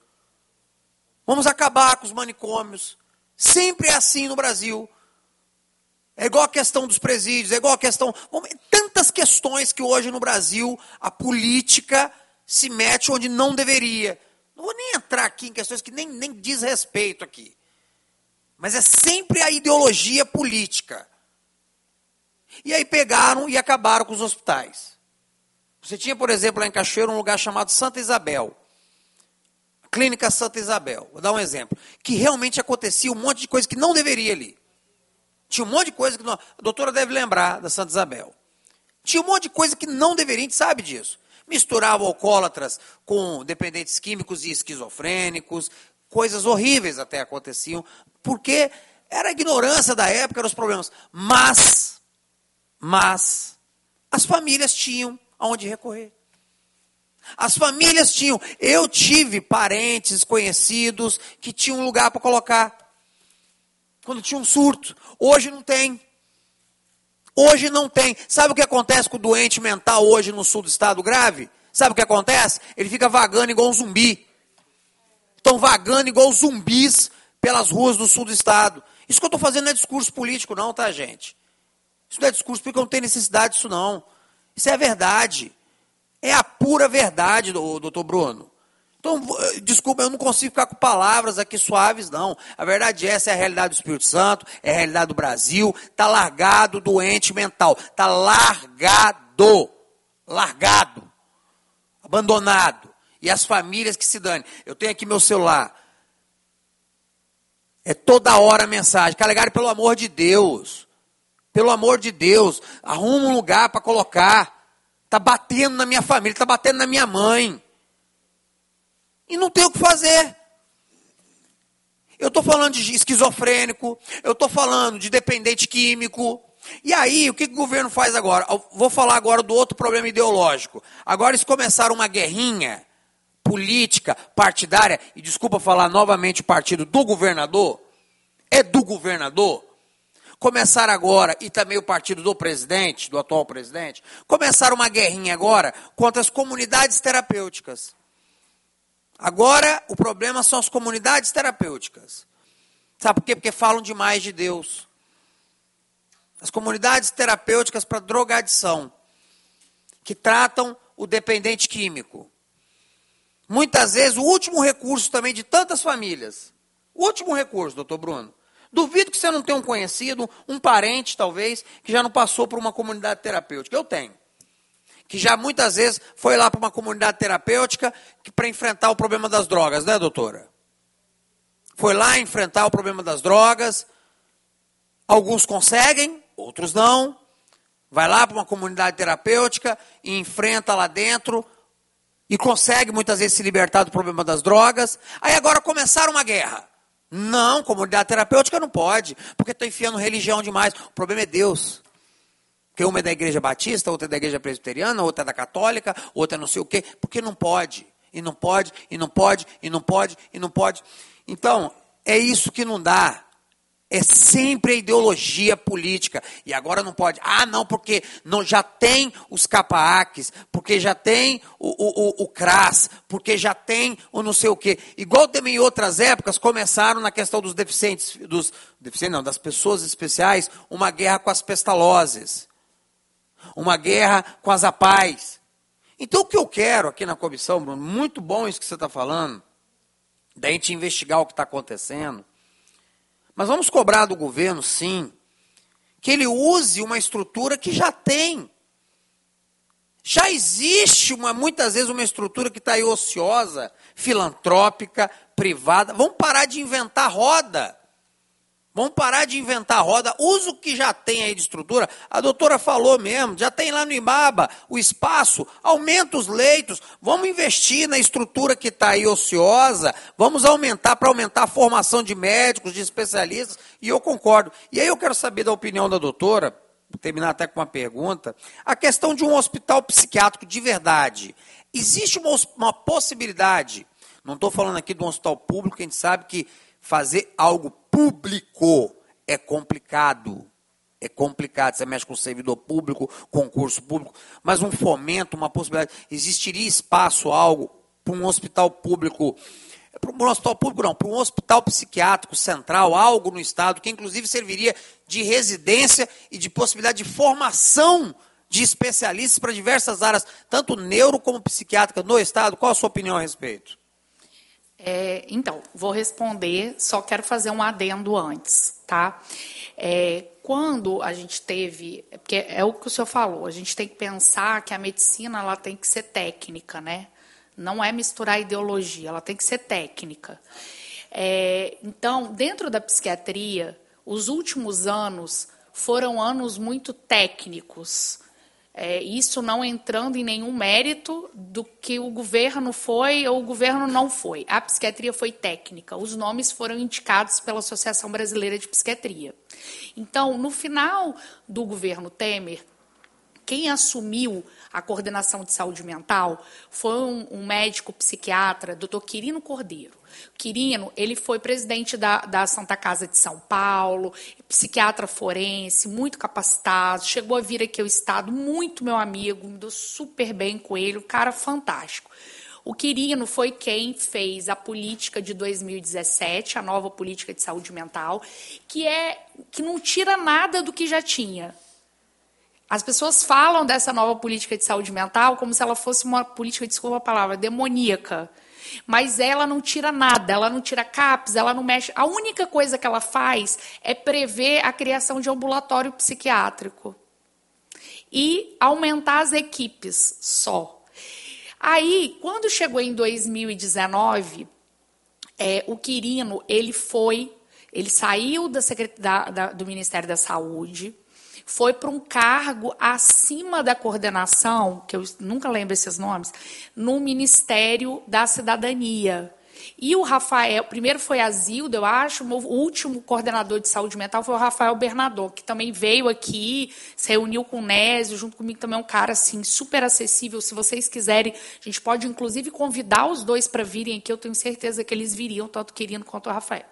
Speaker 5: Vamos acabar com os manicômios. Sempre é assim no Brasil. É igual a questão dos presídios, é igual a questão... Tantas questões que hoje no Brasil a política se mete onde não deveria. Não vou nem entrar aqui em questões que nem diz respeito aqui. Mas é sempre a ideologia política. E aí pegaram e acabaram com os hospitais. Você tinha, por exemplo, lá em Cachoeiro, um lugar chamado Santa Isabel. Clínica Santa Isabel. Vou dar um exemplo. Que realmente acontecia um monte de coisa que não deveria ali. Tinha um monte de coisa que... A doutora deve lembrar da Santa Isabel. Tinha um monte de coisa que não deveria, a gente sabe disso. Misturava alcoólatras com dependentes químicos e esquizofrênicos, coisas horríveis até aconteciam, porque era a ignorância da época, eram os problemas. Mas as famílias tinham aonde recorrer. As famílias tinham. Eu tive parentes, conhecidos, que tinham um lugar para colocar. Quando tinha um surto. Hoje não tem. Hoje não tem. Sabe o que acontece com o doente mental hoje no sul do estado grave? Sabe o que acontece? Ele fica vagando igual um zumbi. Estão vagando igual zumbis pelas ruas do sul do estado. Isso que eu estou fazendo não é discurso político não, tá, gente? Isso não é discurso porque não tem necessidade disso não. Isso é a verdade. É a pura verdade, doutor Bruno. Então, desculpa, eu não consigo ficar com palavras aqui suaves, não. A verdade é essa, é a realidade do Espírito Santo, é a realidade do Brasil. Está largado o doente mental. Está largado. Largado. Abandonado. E as famílias que se danem. Eu tenho aqui meu celular. É toda hora mensagem. Calegari, pelo amor de Deus. Pelo amor de Deus. Arruma um lugar para colocar. Está batendo na minha família, está batendo na minha mãe. E não tem o que fazer. Eu estou falando de esquizofrênico, eu estou falando de dependente químico. E aí, o que o governo faz agora? Eu vou falar agora do outro problema ideológico. Agora eles começaram uma guerrinha política, partidária, e desculpa falar novamente o partido do governador, é do governador. Começaram agora, e também o partido do presidente, do atual presidente, começaram uma guerrinha agora contra as comunidades terapêuticas. Agora, o problema são as comunidades terapêuticas. Sabe por quê? Porque falam demais de Deus. As comunidades terapêuticas para drogadição, que tratam o dependente químico. Muitas vezes, o último recurso também de tantas famílias. O último recurso, doutor Bruno. Duvido que você não tenha um conhecido, um parente, talvez, que já não passou por uma comunidade terapêutica. Eu tenho. Que já muitas vezes foi lá para uma comunidade terapêutica para enfrentar o problema das drogas, né, doutora? Foi lá enfrentar o problema das drogas. Alguns conseguem, outros não. Vai lá para uma comunidade terapêutica e enfrenta lá dentro e consegue muitas vezes se libertar do problema das drogas. Aí agora começaram uma guerra. Não, comunidade terapêutica não pode, porque estou enfiando religião demais. O problema é Deus. Porque uma é da igreja batista, outra é da igreja presbiteriana, outra é da católica, outra é não sei o quê, porque não pode, e não pode, e não pode, e não pode, e não pode. Então, é isso que não dá. É sempre a ideologia política. E agora não pode. Ah, não, porque não, já tem os CAPAACs, porque já tem o CRAS, porque já tem o não sei o quê. Igual também em outras épocas, começaram na questão dos deficientes, das pessoas especiais, uma guerra com as pestalozes. Uma guerra com as APAES. Então o que eu quero aqui na comissão, Bruno, muito bom isso que você está falando, da gente investigar o que está acontecendo, mas vamos cobrar do governo, sim, que ele use uma estrutura que já tem. Já existe, muitas vezes, uma estrutura que está aí ociosa, filantrópica, privada. Vamos parar de inventar roda. Vamos parar de inventar roda. Usa o que já tem aí de estrutura. A doutora falou mesmo, já tem lá no Ibaba o espaço. Aumenta os leitos. Vamos investir na estrutura que está aí ociosa. Vamos aumentar para aumentar a formação de médicos, de especialistas. E eu concordo. E aí eu quero saber da opinião da doutora, vou terminar até com uma pergunta, a questão de um hospital psiquiátrico de verdade. Existe uma possibilidade, não estou falando aqui de um hospital público, que a gente sabe que fazer algo público é complicado. É complicado, você mexe com servidor público, concurso público, mas um fomento, uma possibilidade. Existiria espaço, algo, para um hospital público, para um hospital público não, para um hospital psiquiátrico central, algo no estado, que inclusive serviria de residência e de possibilidade de formação de especialistas para diversas áreas, tanto neuro como psiquiátrica no estado. Qual a sua opinião a respeito?
Speaker 4: Então, vou responder, só quero fazer um adendo antes, tá? Quando a gente teve, porque é o que o senhor falou, a gente tem que pensar que a medicina ela tem que ser técnica, né? Não é misturar ideologia, ela tem que ser técnica. Então, dentro da psiquiatria, os últimos anos foram anos muito técnicos. Isso não entrando em nenhum mérito do que o governo foi ou o governo não foi. A psiquiatria foi técnica, os nomes foram indicados pela Associação Brasileira de Psiquiatria. Então, no final do governo Temer, quem assumiu a coordenação de saúde mental foi um médico psiquiatra, Dr. Quirino Cordeiro. Quirino, ele foi presidente da Santa Casa de São Paulo, psiquiatra forense, muito capacitado, chegou a vir aqui ao estado, muito meu amigo, me deu super bem com ele, um cara fantástico. O Quirino foi quem fez a política de 2017, a nova política de saúde mental, que não tira nada do que já tinha. As pessoas falam dessa nova política de saúde mental como se ela fosse uma política, desculpa a palavra, demoníaca. Mas ela não tira nada, ela não tira CAPS, ela não mexe. A única coisa que ela faz é prever a criação de ambulatório psiquiátrico e aumentar as equipes só. Aí, quando chegou em 2019, o Quirino, ele saiu do Ministério da Saúde, foi para um cargo acima da coordenação, que eu nunca lembro esses nomes, no Ministério da Cidadania. E o Rafael, primeiro foi a Zilda, eu acho, o último coordenador de saúde mental foi o Rafael Bernador, que também veio aqui, se reuniu com o Nésio, junto comigo também é um cara assim, super acessível. Se vocês quiserem, a gente pode inclusive convidar os dois para virem aqui, eu tenho certeza que eles viriam, tanto o Quirino quanto o Rafael.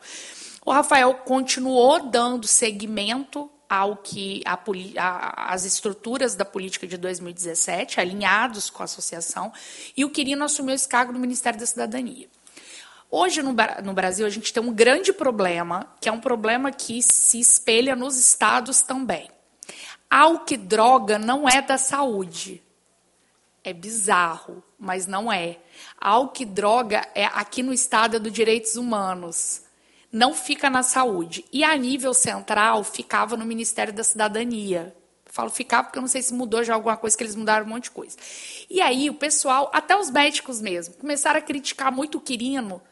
Speaker 4: O Rafael continuou dando seguimento ao que as estruturas da política de 2017, alinhados com a associação, e o Quirino assumiu esse cargo no Ministério da Cidadania. Hoje, no Brasil, a gente tem um grande problema, que é um problema que se espelha nos estados também. Álcool e droga não é da saúde. É bizarro, mas não é. Álcool e droga, aqui no estado, é do Direitos Humanos. Não fica na saúde. E a nível central, ficava no Ministério da Cidadania. Falo ficar porque eu não sei se mudou já alguma coisa, que eles mudaram um monte de coisa. E aí o pessoal, até os médicos mesmo, começaram a criticar muito o Quirino,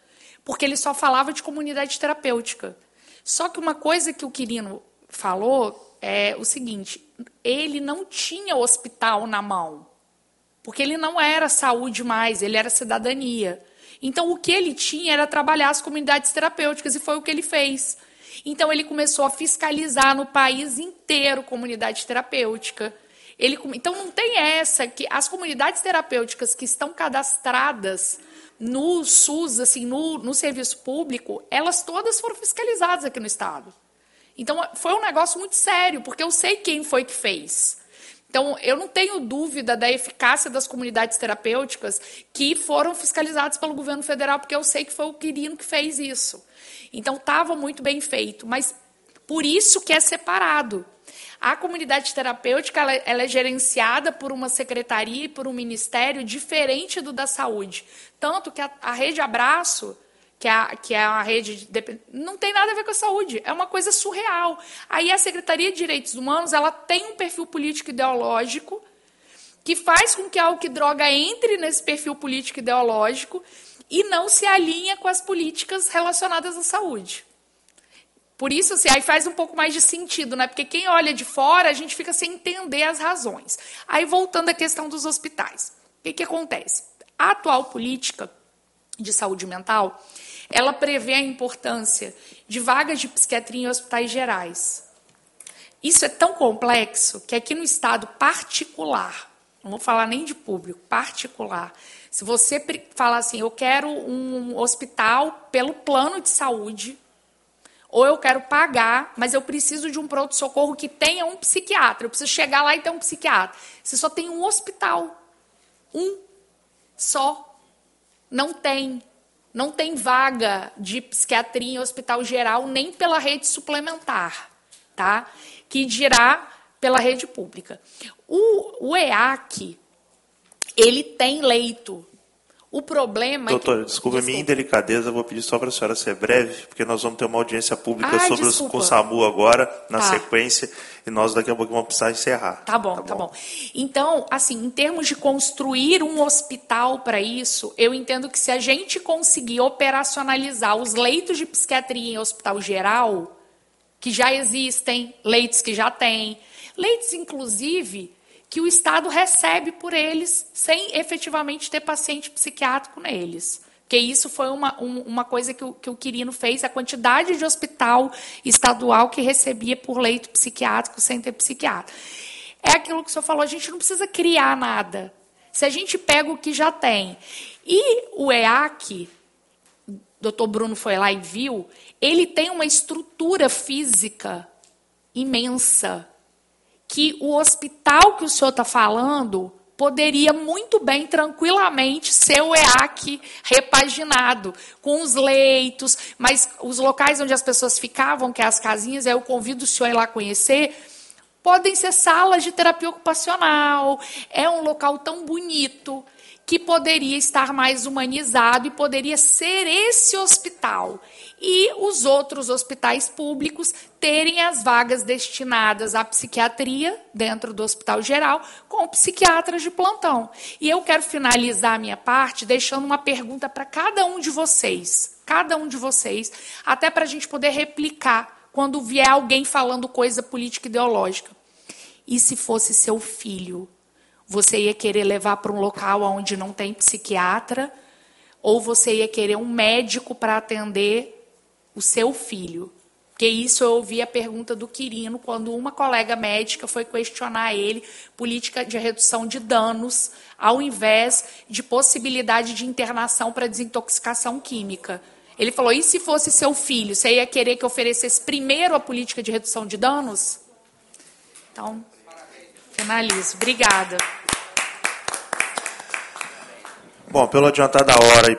Speaker 4: porque ele só falava de comunidade terapêutica. Só que uma coisa que o Quirino falou é o seguinte, ele não tinha hospital na mão, porque ele não era saúde mais, ele era cidadania. Então, o que ele tinha era trabalhar as comunidades terapêuticas, e foi o que ele fez. Então, ele começou a fiscalizar no país inteiro comunidade terapêutica. Então, não tem essa, que as comunidades terapêuticas que estão cadastradas no SUS, assim, no serviço público, elas todas foram fiscalizadas aqui no estado. Então, foi um negócio muito sério, porque eu sei quem foi que fez. Então, eu não tenho dúvida da eficácia das comunidades terapêuticas que foram fiscalizadas pelo governo federal, porque eu sei que foi o Quirino que fez isso. Então, estava muito bem feito, mas por isso que é separado. A comunidade terapêutica ela é gerenciada por uma secretaria e por um ministério diferente do da saúde. Tanto que a Rede Abraço, que é a rede, não tem nada a ver com a saúde, é uma coisa surreal. Aí a Secretaria de Direitos Humanos ela tem um perfil político ideológico que faz com que a álcool e droga entre nesse perfil político ideológico e não se alinha com as políticas relacionadas à saúde. Por isso, assim, aí faz um pouco mais de sentido, né? Porque quem olha de fora, a gente fica sem entender as razões. Aí, voltando à questão dos hospitais. O que acontece? A atual política de saúde mental, ela prevê a importância de vagas de psiquiatria em hospitais gerais. Isso é tão complexo que aqui no estado particular, não vou falar nem de público, particular, se você falar assim, eu quero um hospital pelo plano de saúde, ou eu quero pagar, mas eu preciso de um pronto-socorro que tenha um psiquiatra, eu preciso chegar lá e ter um psiquiatra. Você só tem um hospital, um só. Não tem vaga de psiquiatria em hospital geral, nem pela rede suplementar, tá? Que dirá pela rede pública. O EAC, ele tem leito. O problema
Speaker 2: Doutora, desculpa a minha indelicadeza, vou pedir só para a senhora ser breve, porque nós vamos ter uma audiência pública com o SAMU agora, na sequência, e nós daqui a pouco vamos precisar encerrar.
Speaker 4: Tá bom. Então, assim, em termos de construir um hospital para isso, eu entendo que se a gente conseguir operacionalizar os leitos de psiquiatria em hospital geral, que já existem, leitos que já tem, leitos, inclusive, que o Estado recebe por eles sem efetivamente ter paciente psiquiátrico neles. Porque isso foi uma coisa que o Quirino fez, a quantidade de hospital estadual que recebia por leito psiquiátrico sem ter psiquiatra. É aquilo que o senhor falou, a gente não precisa criar nada. Se a gente pega o que já tem. E o EAC, o doutor Bruno foi lá e viu, ele tem uma estrutura física imensa, que o hospital que o senhor está falando poderia muito bem, tranquilamente, ser o EAC repaginado, com os leitos, mas os locais onde as pessoas ficavam, que é as casinhas, eu convido o senhor a ir lá conhecer, podem ser salas de terapia ocupacional, é um local tão bonito, que poderia estar mais humanizado e poderia ser esse hospital. E os outros hospitais públicos terem as vagas destinadas à psiquiatria, dentro do hospital geral, com psiquiatras de plantão. E eu quero finalizar a minha parte deixando uma pergunta para cada um de vocês, até para a gente poder replicar quando vier alguém falando coisa política ideológica. E se fosse seu filho? Você ia querer levar para um local onde não tem psiquiatra? Ou você ia querer um médico para atender o seu filho? Porque isso eu ouvi a pergunta do Quirino, quando uma colega médica foi questionar ele política de redução de danos, ao invés de possibilidade de internação para desintoxicação química. Ele falou, e se fosse seu filho, você ia querer que oferecesse primeiro a política de redução de danos? Então, finalizo. Obrigada.
Speaker 2: Bom, pelo adiantar da hora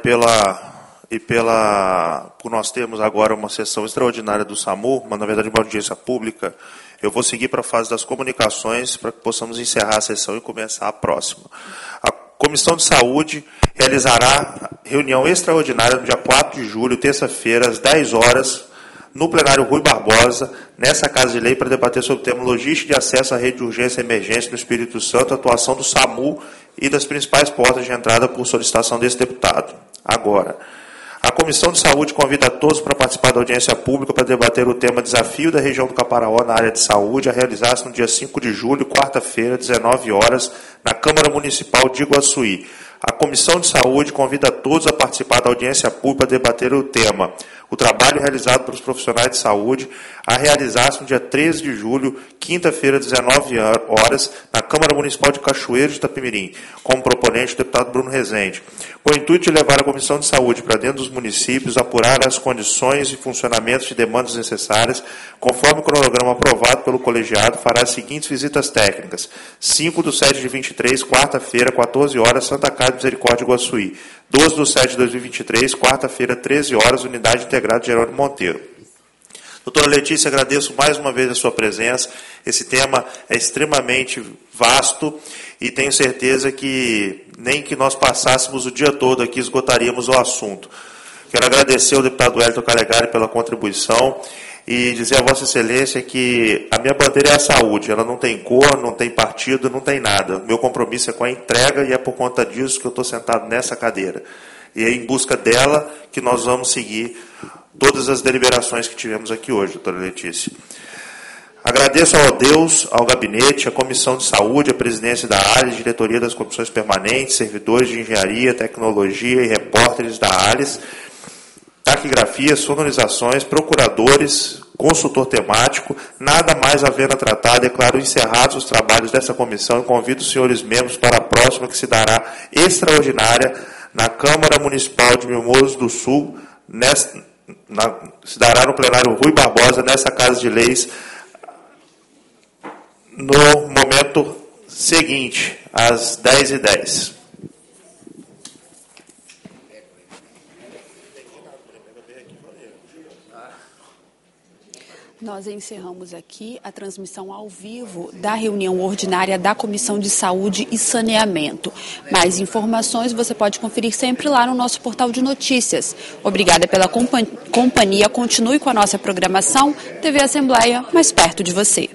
Speaker 2: por nós termos agora uma sessão extraordinária do SAMU, mas na verdade uma audiência pública, eu vou seguir para a fase das comunicações para que possamos encerrar a sessão e começar a próxima. A Comissão de Saúde realizará reunião extraordinária no dia 4 de julho, terça-feira, às 10 horas, no plenário Rui Barbosa, nessa Casa de Lei, para debater sobre o tema logística de acesso à rede de urgência e emergência no Espírito Santo, atuação do SAMU e das principais portas de entrada por solicitação desse deputado. Agora, a Comissão de Saúde convida a todos para participar da audiência pública para debater o tema Desafio da região do Caparaó na área de saúde, a realizar-se no dia 5 de julho, quarta-feira, 19 horas, na Câmara Municipal de Iguaçuí. A Comissão de Saúde convida a todos a participar da audiência pública para debater o tema o trabalho realizado pelos profissionais de saúde, a realizar-se no dia 13 de julho, quinta-feira, 19 horas, na Câmara Municipal de Cachoeiro de Itapemirim, como proponente o deputado Bruno Rezende, com o intuito de levar a Comissão de Saúde para dentro dos municípios, apurar as condições e funcionamentos de demandas necessárias, conforme o cronograma aprovado pelo colegiado, fará as seguintes visitas técnicas: 5/7/23, quarta-feira, 14 horas, Santa Casa de Misericórdia, Iguaçuí; 12/7/2023, quarta-feira, 13 horas, Unidade Integrada Jerônimo Monteiro. Doutora Letícia, agradeço mais uma vez a sua presença. Esse tema é extremamente vasto e tenho certeza que nem que nós passássemos o dia todo aqui esgotaríamos o assunto. Quero agradecer ao deputado Wellington Calegari pela contribuição e dizer a Vossa Excelência que a minha bandeira é a saúde. Ela não tem cor, não tem partido, não tem nada. Meu compromisso é com a entrega e é por conta disso que eu estou sentado nessa cadeira. E é em busca dela que nós vamos seguir todas as deliberações que tivemos aqui hoje, doutora Letícia. Agradeço ao Deus, ao gabinete, à Comissão de Saúde, à presidência da ALIS, diretoria das comissões permanentes, servidores de engenharia, tecnologia e repórteres da ALIS, taquigrafias, sonorizações, procuradores, consultor temático, nada mais havendo a tratar, declaro encerrados os trabalhos dessa comissão e convido os senhores membros para a próxima, que se dará extraordinária na Câmara Municipal de Mimoso do Sul, se dará no plenário Rui Barbosa, nessa Casa de Leis, no momento seguinte, às 10h10.
Speaker 1: Nós encerramos aqui a transmissão ao vivo da reunião ordinária da Comissão de Saúde e Saneamento. Mais informações você pode conferir sempre lá no nosso portal de notícias. Obrigada pela companhia. Continue com a nossa programação. TV Assembleia, mais perto de você.